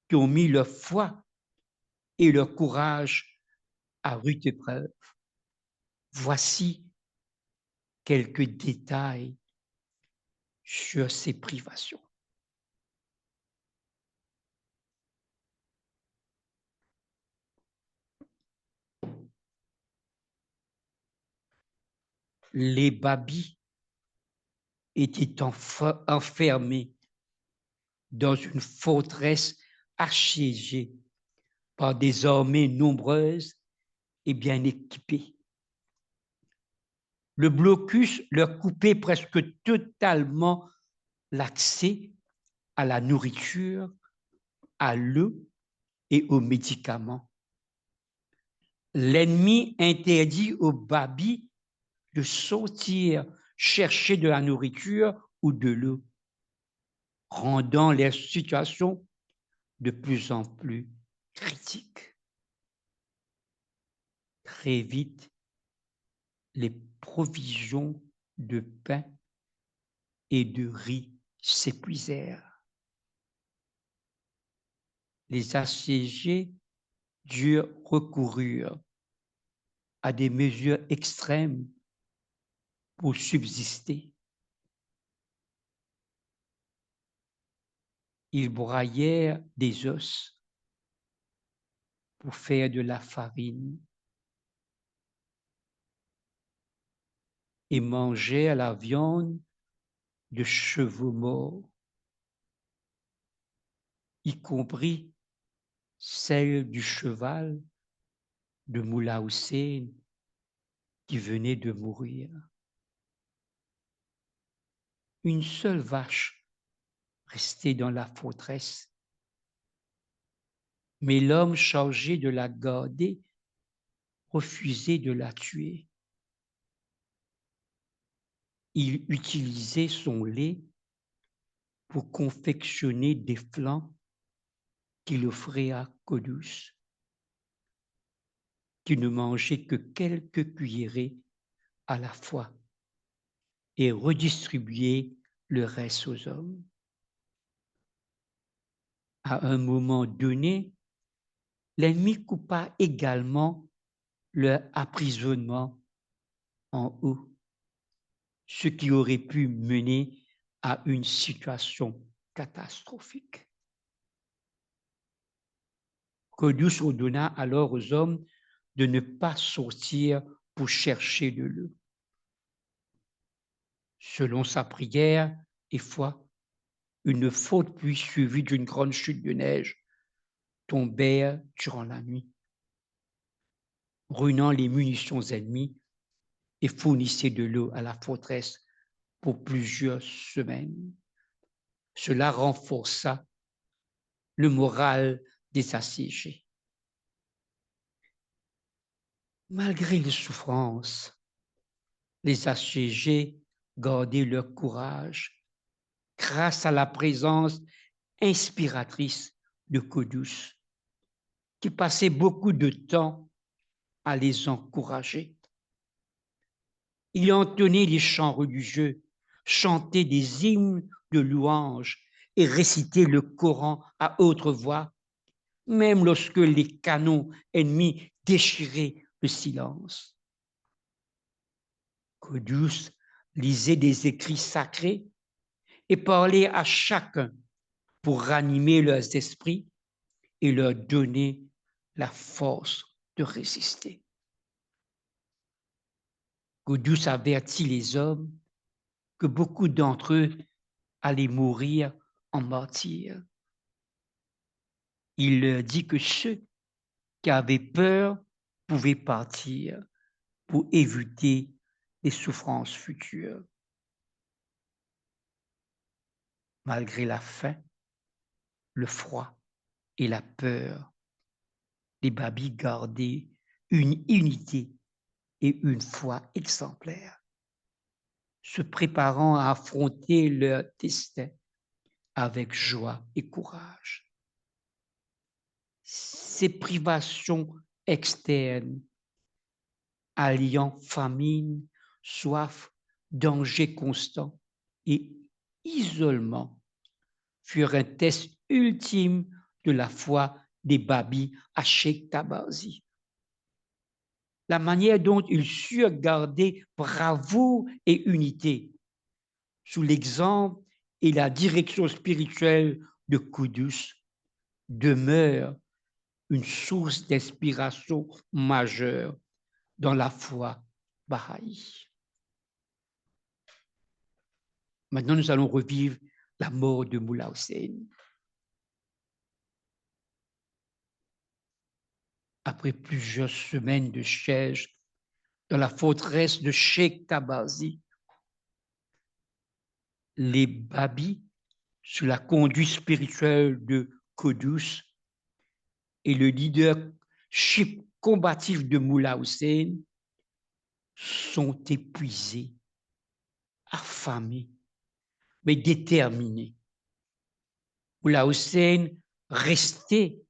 qui ont mis leur foi et leur courage à rude épreuve. Voici quelques détails sur ces privations. Les Babis étaient enfermés dans une forteresse assiégée par des armées nombreuses et bien équipées. Le blocus leur coupait presque totalement l'accès à la nourriture, à l'eau et aux médicaments. L'ennemi interdit aux Babis de sortir chercher de la nourriture ou de l'eau, rendant leur situation de plus en plus critique. Très vite, les provisions de pain et de riz s'épuisèrent. Les assiégés durent recourir à des mesures extrêmes pour subsister. Ils broyèrent des os pour faire de la farine et mangèrent la viande de chevaux morts, y compris celle du cheval de Moula Hussein qui venait de mourir. Une seule vache restait dans la forteresse, mais l'homme chargé de la garder refusait de la tuer. Il utilisait son lait pour confectionner des flancs qu'il offrait à Kudus, qui ne mangeait que quelques cuillerées à la fois et redistribuait le reste aux hommes. À un moment donné, l'ennemi coupa également leur emprisonnement en haut, ce qui aurait pu mener à une situation catastrophique. Kudus ordonna alors aux hommes de ne pas sortir pour chercher de l'eau. Selon sa prière et foi, une forte pluie suivie d'une grande chute de neige tombèrent durant la nuit, ruinant les munitions ennemies et fournissaient de l'eau à la forteresse pour plusieurs semaines. Cela renforça le moral des assiégés. Malgré les souffrances, les assiégés gardaient leur courage grâce à la présence inspiratrice de Kudus, qui passait beaucoup de temps à les encourager. Il entonnait les chants religieux, chantait des hymnes de louange et récitait le Coran à haute voix, même lorsque les canons ennemis déchiraient le silence. Kudus lisait des écrits sacrés et parlait à chacun pour ranimer leurs esprits et leur donner la force de résister. Qudus avertit les hommes que beaucoup d'entre eux allaient mourir en martyrs. Il leur dit que ceux qui avaient peur pouvaient partir pour éviter les souffrances futures. Malgré la faim, le froid et la peur, les babis gardaient une unité et une foi exemplaire, se préparant à affronter leur destin avec joie et courage. Ces privations externes, alliant famine, soif, danger constant et isolement, furent un test ultime de la foi des babis à Cheikh Tabarsi. La manière dont ils surent garder bravoure et unité sous l'exemple et la direction spirituelle de Qudus demeure une source d'inspiration majeure dans la foi bahaï. Maintenant, nous allons revivre la mort de Mullah Hussein. Après plusieurs semaines de siège dans la forteresse de Cheikh Tabarsi, les babis, sous la conduite spirituelle de Qudus et le leadership combatif de Mullah Hussein, sont épuisés, affamés, mais déterminés. Mullah Hussein restait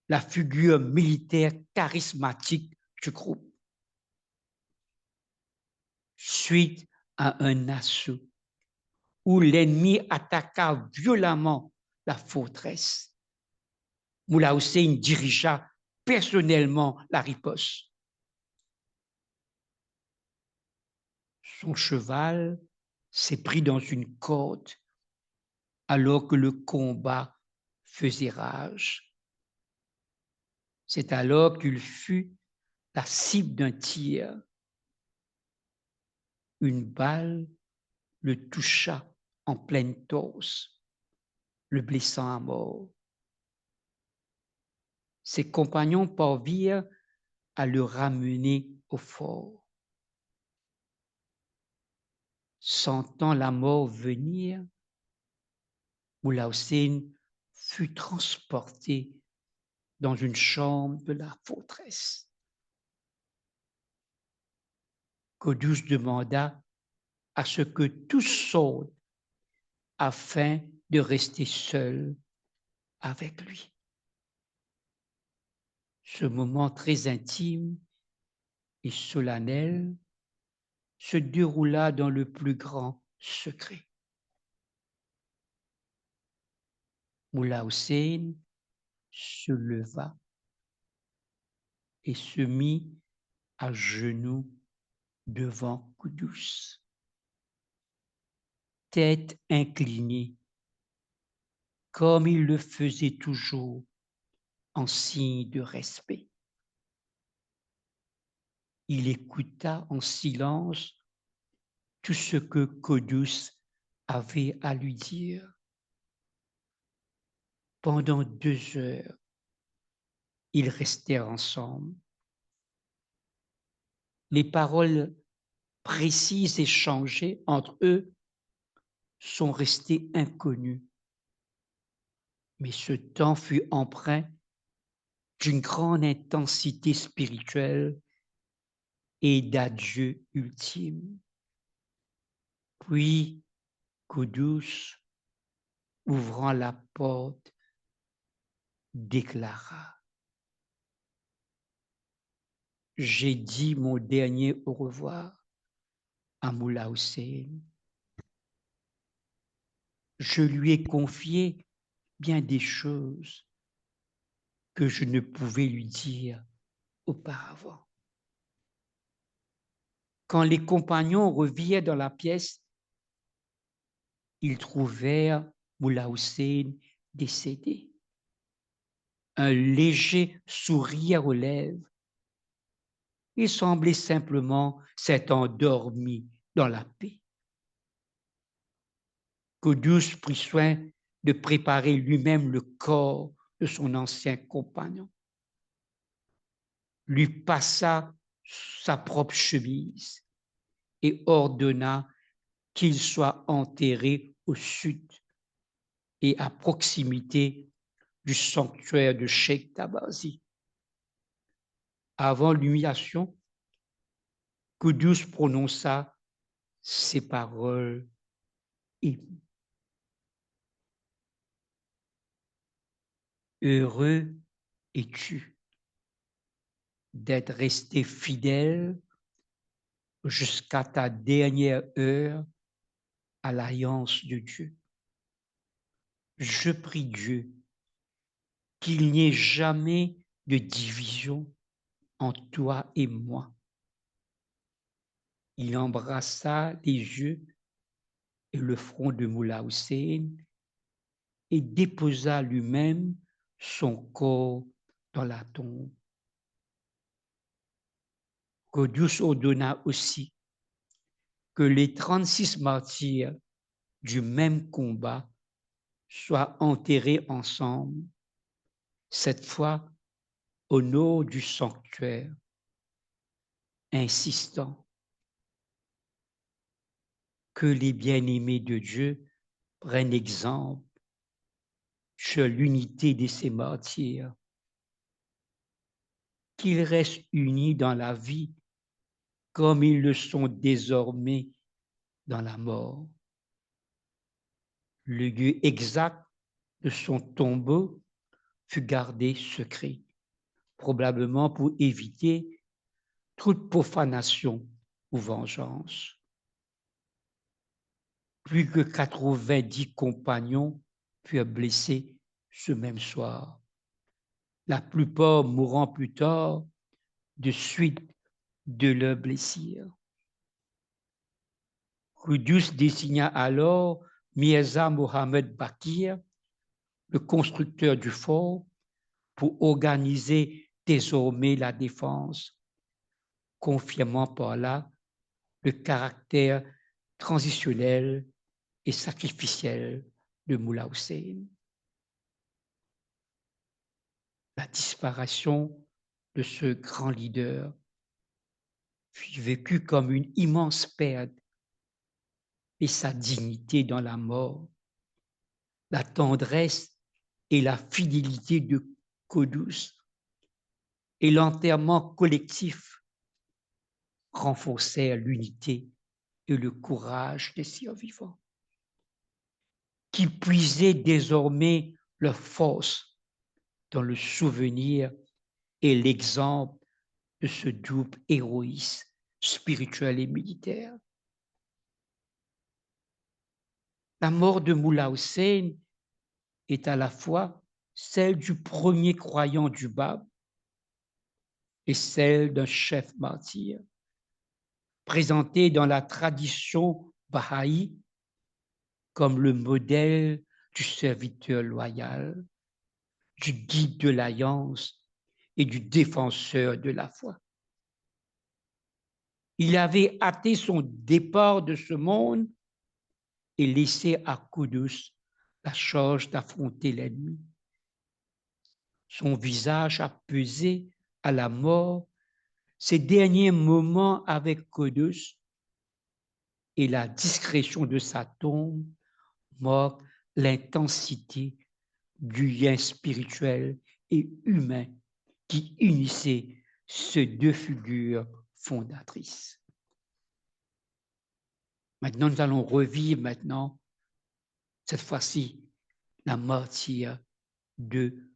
la figure militaire charismatique du groupe. Suite à un assaut où l'ennemi attaqua violemment la forteresse, Mullah Hussein dirigea personnellement la riposte. Son cheval s'est pris dans une corde alors que le combat faisait rage. C'est alors qu'il fut la cible d'un tir. Une balle le toucha en pleine torse, le blessant à mort. Ses compagnons parvinrent à le ramener au fort. Sentant la mort venir, Mullah Hussein fut transporté dans une chambre de la forteresse. Qudus demanda à ce que tous sortent afin de rester seul avec lui. Ce moment très intime et solennel se déroula dans le plus grand secret. Mullah Hussein se leva et se mit à genoux devant Qudus, tête inclinée, comme il le faisait toujours en signe de respect. Il écouta en silence tout ce que Qudus avait à lui dire. Pendant 2 heures, ils restèrent ensemble. Les paroles précises échangées entre eux sont restées inconnues. Mais ce temps fut empreint d'une grande intensité spirituelle et d'adieu ultime. Puis, Qudus, ouvrant la porte, déclara: « J'ai dit mon dernier au revoir à Mullah Hussein. Je lui ai confié bien des choses que je ne pouvais lui dire auparavant. » Quand les compagnons revinrent dans la pièce, ils trouvèrent Mullah Hussein décédé. Un léger sourire aux lèvres. Il semblait simplement s'être endormi dans la paix. Qudus prit soin de préparer lui-même le corps de son ancien compagnon, lui passa sa propre chemise et ordonna qu'il soit enterré au sud et à proximité du sanctuaire de Cheikh Tabazi. Avant l'humiliation, Qudus prononça ces paroles émues. Heureux es-tu d'être resté fidèle jusqu'à ta dernière heure à l'alliance de Dieu. Je prie Dieu qu'il n'y ait jamais de division entre toi et moi. Il embrassa les yeux et le front de Moula Hussein et déposa lui-même son corps dans la tombe. Qudus ordonna aussi que les 36 martyrs du même combat soient enterrés ensemble, cette fois au nord du sanctuaire, insistant que les bien-aimés de Dieu prennent exemple sur l'unité de ces martyrs, qu'ils restent unis dans la vie comme ils le sont désormais dans la mort. Le lieu exact de son tombeau fut gardé secret, probablement pour éviter toute profanation ou vengeance. Plus que 90 compagnons furent blessés ce même soir, la plupart mourant plus tard de suite de leurs blessures. Qudus désigna alors Mirza Mohammed Bakir, le constructeur du fort, pour organiser désormais la défense, confirmant par là le caractère transitionnel et sacrificiel de Moula Hussein. La disparition de ce grand leader fut vécue comme une immense perte et sa dignité dans la mort, la tendresse et la fidélité de Qudus et l'enterrement collectif renforcèrent l'unité et le courage des survivants, qui puisaient désormais leur force dans le souvenir et l'exemple de ce double héroïsme spirituel et militaire. La mort de Moula Hussein est à la fois celle du premier croyant du Bab et celle d'un chef martyr, présenté dans la tradition bahaï comme le modèle du serviteur loyal, du guide de l'alliance et du défenseur de la foi. Il avait hâté son départ de ce monde et laissé à Qudus la charge d'affronter l'ennemi. Son visage apaisé à la mort, ses derniers moments avec Qudus et la discrétion de sa tombe marquent l'intensité du lien spirituel et humain qui unissait ces deux figures fondatrices. Maintenant, nous allons revivre cette fois-ci, la martyre de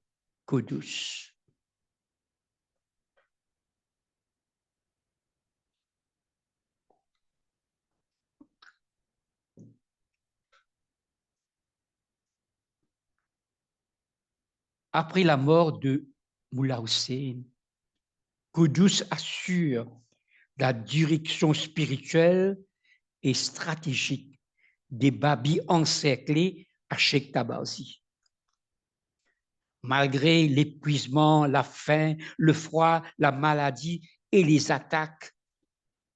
Qudus. Après la mort de Moula Hussein, Qudus assure la direction spirituelle et stratégique des Babis encerclés à Cheikh Tabazi. Malgré l'épuisement, la faim, le froid, la maladie et les attaques,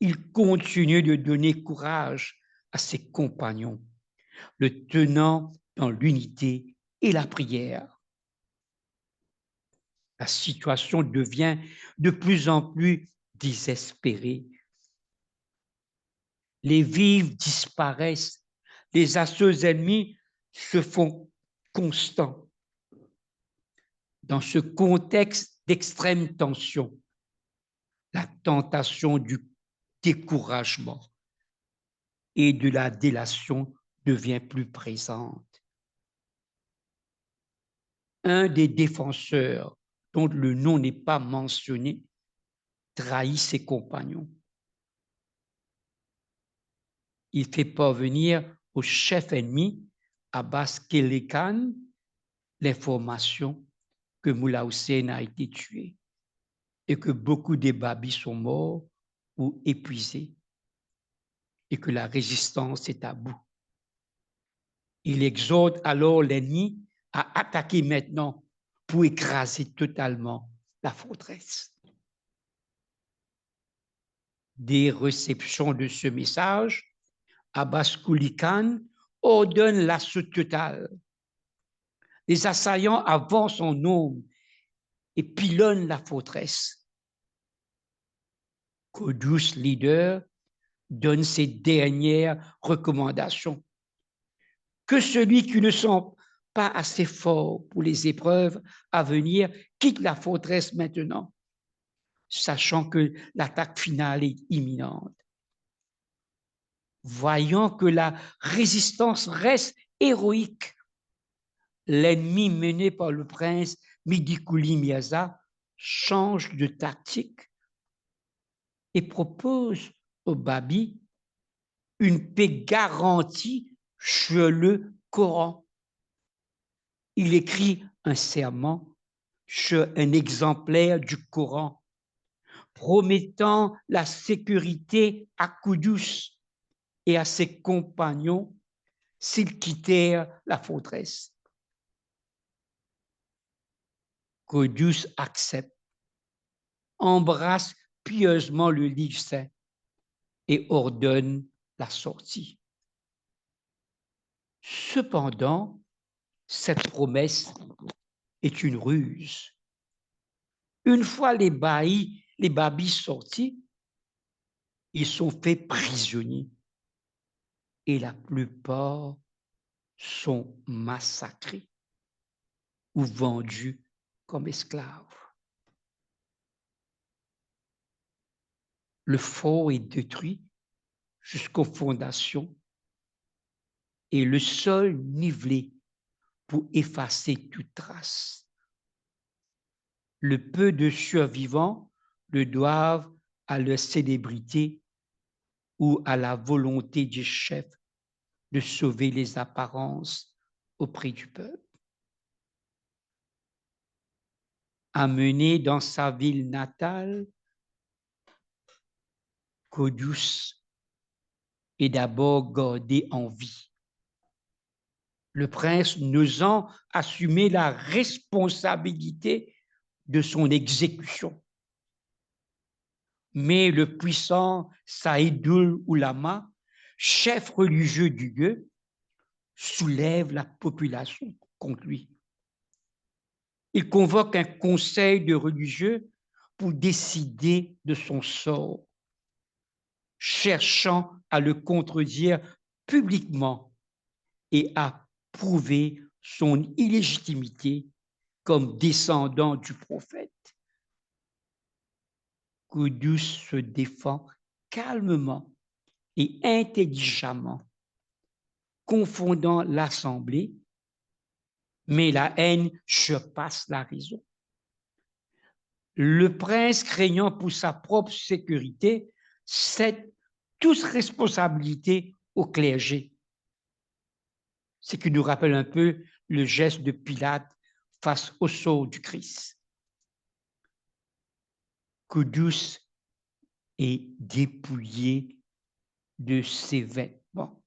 il continue de donner courage à ses compagnons, le tenant dans l'unité et la prière. La situation devient de plus en plus désespérée. Les vivres disparaissent, les assauts ennemis se font constants. Dans ce contexte d'extrême tension, la tentation du découragement et de la délation devient plus présente. Un des défenseurs, dont le nom n'est pas mentionné, trahit ses compagnons. Il fait parvenir au chef ennemi, Abbas Kelekan, l'information que Moula Hussein a été tué et que beaucoup des babis sont morts ou épuisés et que la résistance est à bout. Il exhorte alors l'ennemi à attaquer maintenant pour écraser totalement la forteresse. Des réceptions de ce message, Abbas Koulikan ordonne l'assaut total. Les assaillants avancent en nombre et pilonnent la forteresse. Kodous, leader, donne ses dernières recommandations. Que celui qui ne sent pas assez fort pour les épreuves à venir quitte la forteresse maintenant, sachant que l'attaque finale est imminente. Voyant que la résistance reste héroïque, l'ennemi mené par le prince Midikouli Miaza change de tactique et propose au Babi une paix garantie sur le Coran. Il écrit un serment sur un exemplaire du Coran, promettant la sécurité à Koudous et à ses compagnons s'ils quittèrent la forteresse. Koudous accepte, embrasse pieusement le livre saint et ordonne la sortie. Cependant, cette promesse est une ruse. Une fois les babis sortis, ils sont faits prisonniers et la plupart sont massacrés ou vendus comme esclaves. Le fort est détruit jusqu'aux fondations et le sol nivelé pour effacer toute trace. Le peu de survivants le doivent à leur célébrité ou à la volonté du chef de sauver les apparences auprès du peuple. Amené dans sa ville natale, Kodous est d'abord gardé en vie. Le prince n'osant assumer la responsabilité de son exécution. Mais le puissant Saïdoul Oulama, chef religieux du lieu, soulève la population contre lui. Il convoque un conseil de religieux pour décider de son sort, cherchant à le contredire publiquement et à prouver son illégitimité comme descendant du prophète. Koudous se défend calmement et intelligemment, confondant l'assemblée, mais la haine surpasse la raison. Le prince, craignant pour sa propre sécurité, cède toute responsabilité au clergé. Ce qui nous rappelle un peu le geste de Pilate face au sceau du Christ. Koudous est dépouillé de ses vêtements.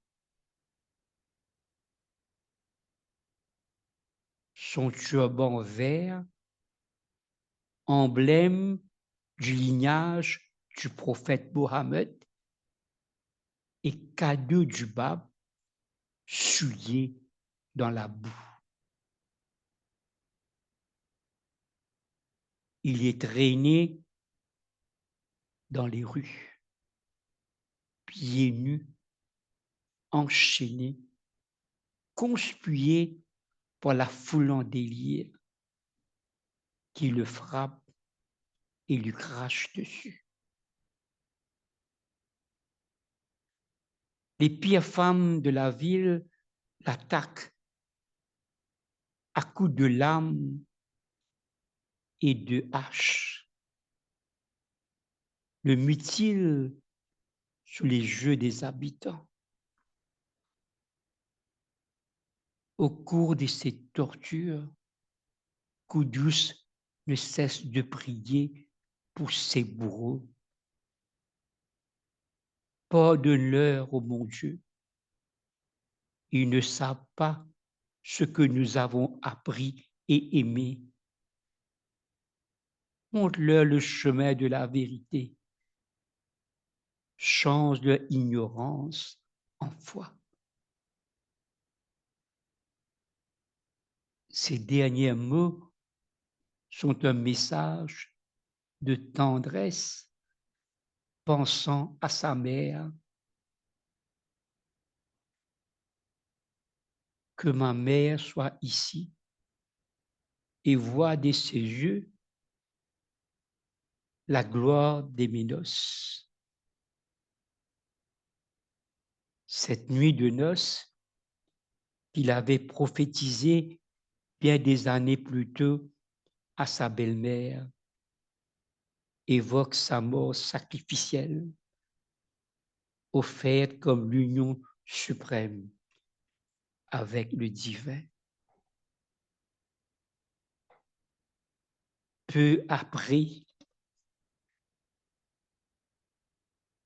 son turban vert, emblème du lignage du prophète Mohammed, et cadeau du Bab, souillé dans la boue. Il est traîné dans les rues, pieds nus, enchaîné, conspué par la foule en délire qui le frappe et lui crache dessus. Les pires femmes de la ville l'attaquent à coups de lames et de haches, le mutilent sous les yeux des habitants. Au cours de ces tortures, Koudous ne cesse de prier pour ses bourreaux. Pardonne-leur, ô mon Dieu. Ils ne savent pas ce que nous avons appris et aimé. Montre-leur le chemin de la vérité. Change leur ignorance en foi. Ces derniers mots sont un message de tendresse, pensant à sa mère. Que ma mère soit ici et voie de ses yeux la gloire des mes noces. Cette nuit de noces qu'il avait prophétisée bien des années plus tôt à sa belle-mère évoque sa mort sacrificielle, offerte comme l'union suprême avec le divin. Peu après,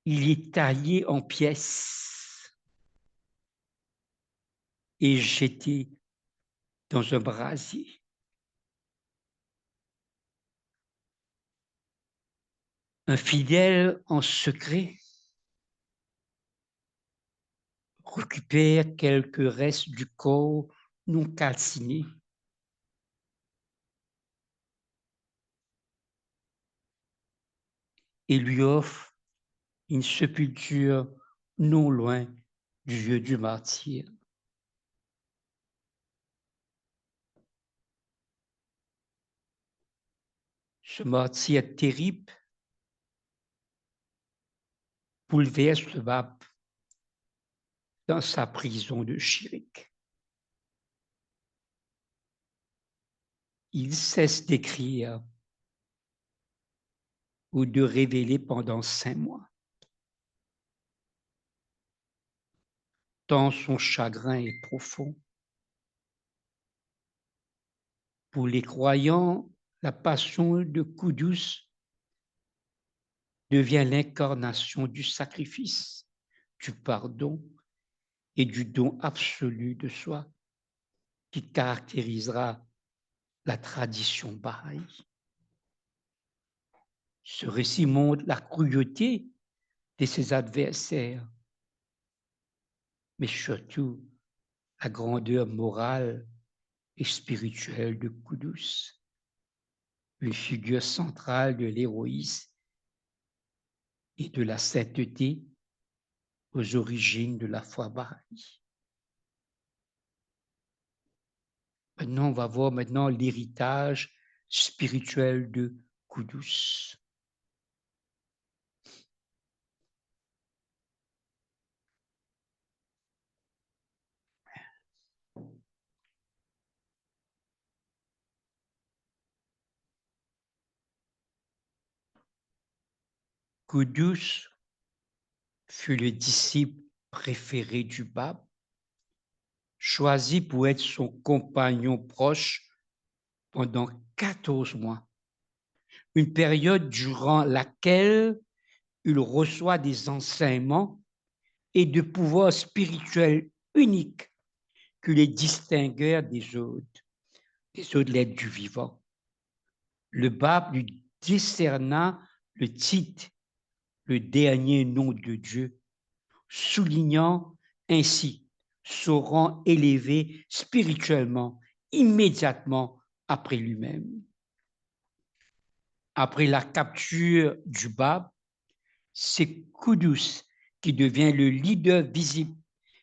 il est taillé en pièces et jeté dans un brasier. Un fidèle en secret récupère quelques restes du corps non calciné et lui offre une sépulture non loin du lieu du martyre. Ce martyre terrible bouleverse le Bab dans sa prison de Chirik. Il cesse d'écrire ou de révéler pendant 5 mois. Tant son chagrin est profond. Pour les croyants, la passion de Koudous devient l'incarnation du sacrifice, du pardon et du don absolu de soi qui caractérisera la tradition bahaï. Ce récit montre la cruauté de ses adversaires, mais surtout la grandeur morale et spirituelle de Koudous, une figure centrale de l'héroïsme et de la sainteté aux origines de la foi bahaï. Maintenant, on va voir maintenant l'héritage spirituel de Koudous. Koudous fut le disciple préféré du Bab, choisi pour être son compagnon proche pendant 14 mois, une période durant laquelle il reçoit des enseignements et de pouvoirs spirituels uniques qui les distinguèrent des autres. des autres lettres du vivant. Le pape lui décerna le titre, le dernier nom de Dieu, soulignant ainsi son rang élevé spirituellement immédiatement après lui-même. Après la capture du Bab, c'est Kudus qui devient le leader visible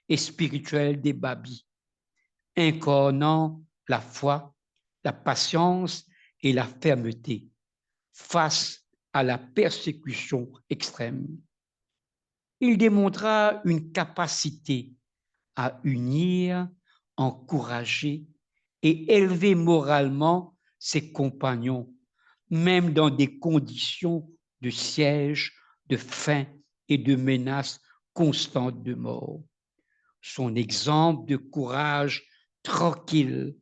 et spirituel des Babis, incarnant la foi, la patience et la fermeté face à la persécution extrême. Il démontra une capacité à unir, encourager et élever moralement ses compagnons, même dans des conditions de siège, de faim et de menaces constantes de mort. Son exemple de courage tranquille,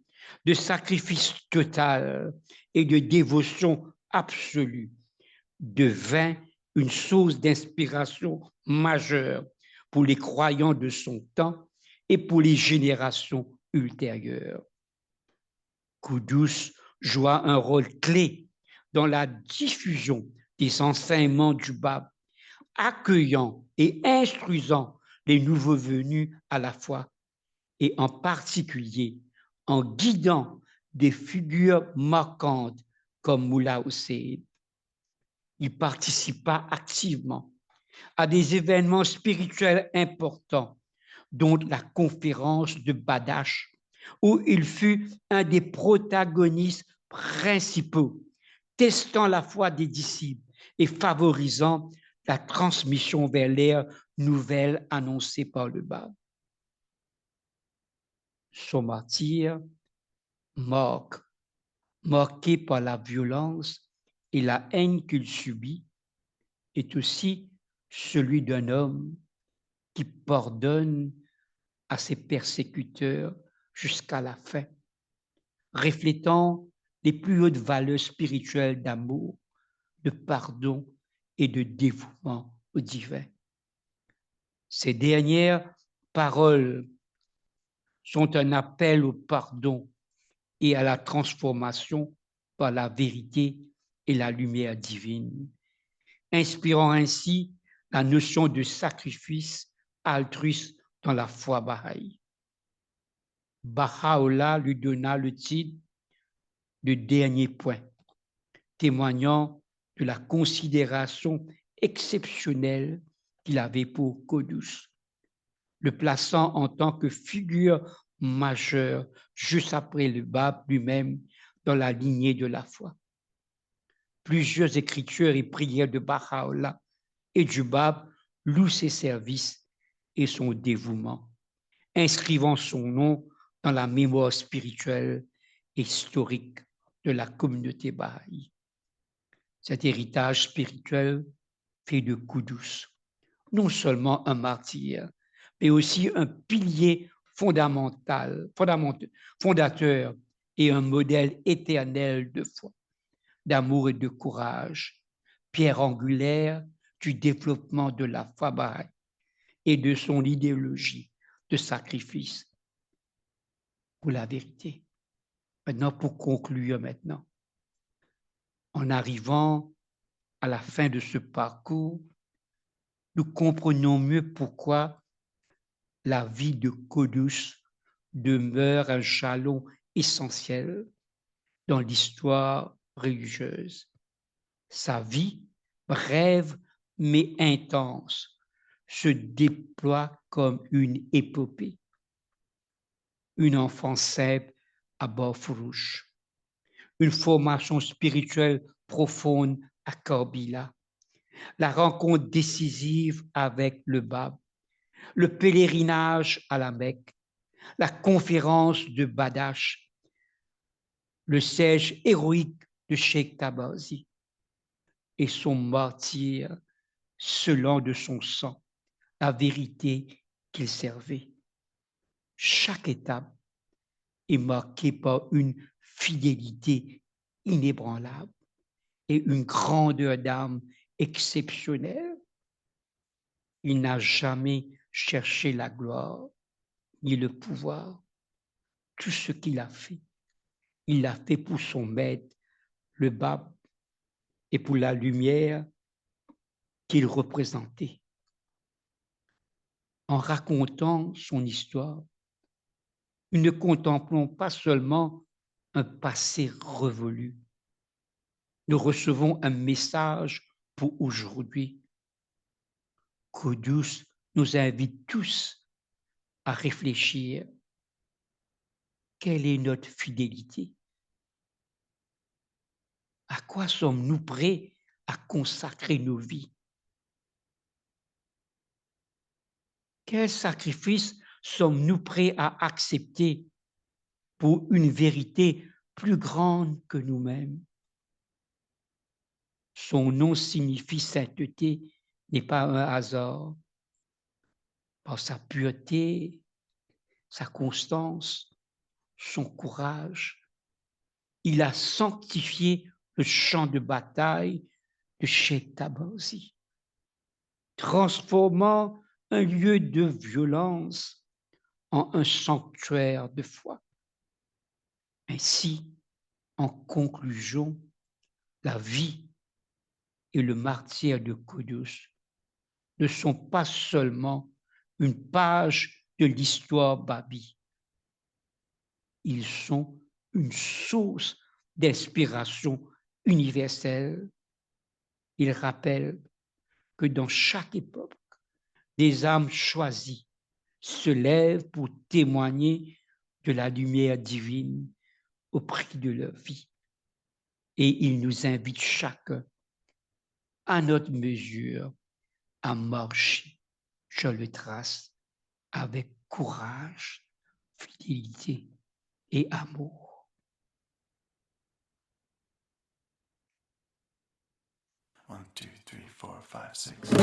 de sacrifice total et de dévotion absolue devint une source d'inspiration majeure pour les croyants de son temps et pour les générations ultérieures. Kudus joua un rôle clé dans la diffusion des enseignements du Bab, accueillant et instruisant les nouveaux venus à la foi, et en particulier en guidant des figures marquantes comme Moula Hussein. Il participa activement à des événements spirituels importants, dont la conférence de Badash, où il fut un des protagonistes principaux, testant la foi des disciples et favorisant la transmission vers l'ère nouvelle annoncée par le Bab. Son martyre, marqué par la violence et la haine qu'il subit, est aussi celui d'un homme qui pardonne à ses persécuteurs jusqu'à la fin, reflétant les plus hautes valeurs spirituelles d'amour, de pardon et de dévouement au divin. Ces dernières paroles sont un appel au pardon et à la transformation par la vérité et la lumière divine, inspirant ainsi la notion de sacrifice altruiste dans la foi bahaï. Baha'u'llah lui donna le titre de dernier point, témoignant de la considération exceptionnelle qu'il avait pour Kudus, le plaçant en tant que figure majeure juste après le Bab lui-même dans la lignée de la foi. Plusieurs écritures et prières de Baha'u'llah et du Bab louent ses services et son dévouement, inscrivant son nom dans la mémoire spirituelle et historique de la communauté bahaï. Cet héritage spirituel fait de Kudus non seulement un martyr, mais aussi un pilier fondateur et un modèle éternel de foi, d'amour et de courage, pierre angulaire du développement de la foi bahaï et de son idéologie de sacrifice pour la vérité. Maintenant, pour conclure maintenant, en arrivant à la fin de ce parcours, nous comprenons mieux pourquoi la vie de Kudus demeure un jalon essentiel dans l'histoire religieuse. Sa vie, brève mais intense, se déploie comme une épopée. Une enfance simple à Barfourouche, une formation spirituelle profonde à Korbila, la rencontre décisive avec le Bab, le pèlerinage à la Mecque, la conférence de Badash, le siège héroïque de Cheikh Tabazi et son martyre selon de son sang, la vérité qu'il servait. Chaque étape est marquée par une fidélité inébranlable et une grandeur d'âme exceptionnelle. Il n'a jamais cherché la gloire ni le pouvoir. Tout ce qu'il a fait il l'a fait pour son maître, le pape, et pour la lumière qu'il représentait. En racontant son histoire, nous ne contemplons pas seulement un passé révolu. Nous recevons un message pour aujourd'hui. Qudus nous invite tous à réfléchir. Quelle est notre fidélité? À quoi sommes-nous prêts à consacrer nos vies? Quel sacrifice sommes-nous prêts à accepter pour une vérité plus grande que nous-mêmes? Son nom signifie sainteté, n'est pas un hasard. Par sa pureté, sa constance, son courage, il a sanctifié le champ de bataille de Cheikh Tabarsi, transformant un lieu de violence en un sanctuaire de foi. Ainsi, en conclusion, la vie et le martyre de Qudus ne sont pas seulement une page de l'histoire babi. Ils sont une source d'inspiration universelle. Ils rappellent que dans chaque époque, des âmes choisies se lèvent pour témoigner de la lumière divine au prix de leur vie. Et ils nous invitent chacun, à notre mesure, à marcher, je le trace, avec courage, fidélité et amour. 1, 2, 3, 4, 5, 6.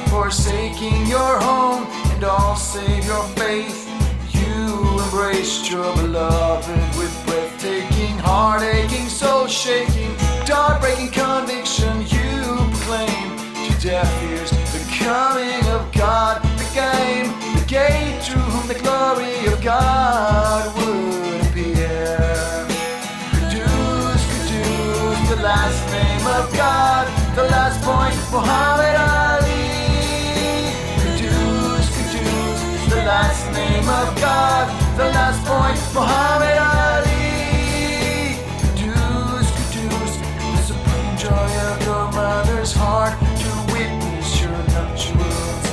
Forsaking your home and all save your faith, you embraced your beloved with breathtaking, heart-aching, soul-shaking, dark-breaking conviction. You proclaim to deaf ears the coming of God became the gate through whom the glory of God would appear. Qudus, Qudus, the last name of God, the last point, Muhammad Ali. The last name of God, the last point, Muhammad Ali. Qudus, Qudus, the supreme joy of your mother's heart to witness your nuptials.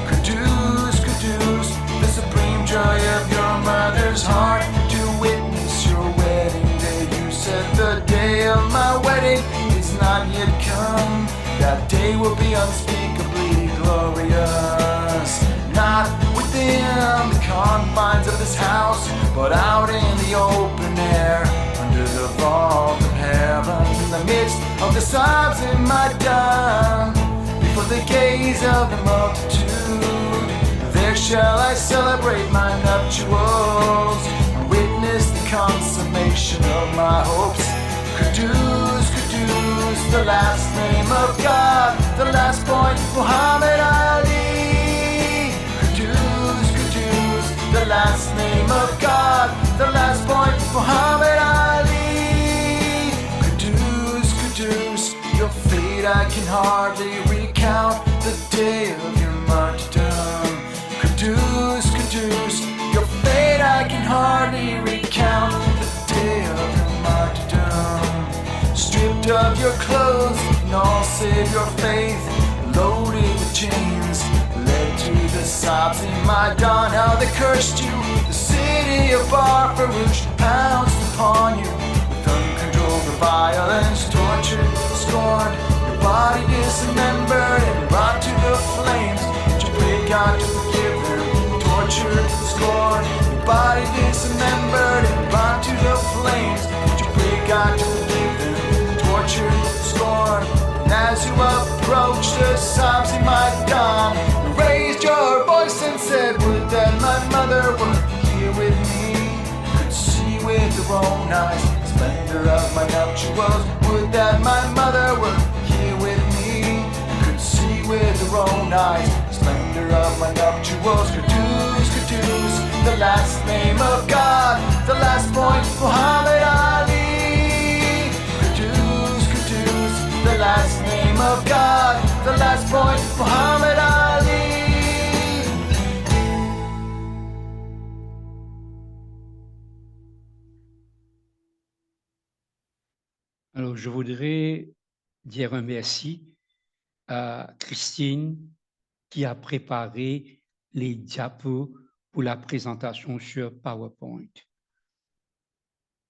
Qudus, Qudus, the supreme joy of your mother's heart to witness your wedding day. You said the day of my wedding is not yet come. That day will be unspeakably glorious. Not within the confines of this house, but out in the open air, under the vault of heaven, in the midst of the sobs in my dawn, before the gaze of the multitude, there shall I celebrate my nuptials, and witness the consummation of my hopes. Qudus, Qudus, the last name of God, the last point, Muhammad Ali. The last name of God, the last point, Muhammad Ali. Qudus, Qudus, your fate I can hardly recount, the day of your martyrdom. Qudus, Qudus, your fate I can hardly recount, the day of your martyrdom. Stripped of your clothes and all save your faith, loaded with chains, led to the sobs in my dawn. How they cursed you, the city of Bar-Farouche pounced upon you with uncontrolled violence, tortured, scorned, your body dismembered and brought to the flames. Did you pray God to forgive them? Tortured, scorned, your body dismembered and brought to the flames. Did you pray God to forgive them? Tortured, scorned. As you approached the Psalms in my dawn, you raised your voice and said, would that my mother were here with me, could see with her own eyes the splendor of my nuptials. Would that my mother were here with me, could see with her own eyes the splendor of my nuptials. Quddus, Quddus, the last name of God, the last point, Muhammad Ali. Quddus, Quddus, the last name of God, the last point, Muhammad Ali. Alors, je voudrais dire un merci à Christine qui a préparé les diapos pour la présentation sur PowerPoint.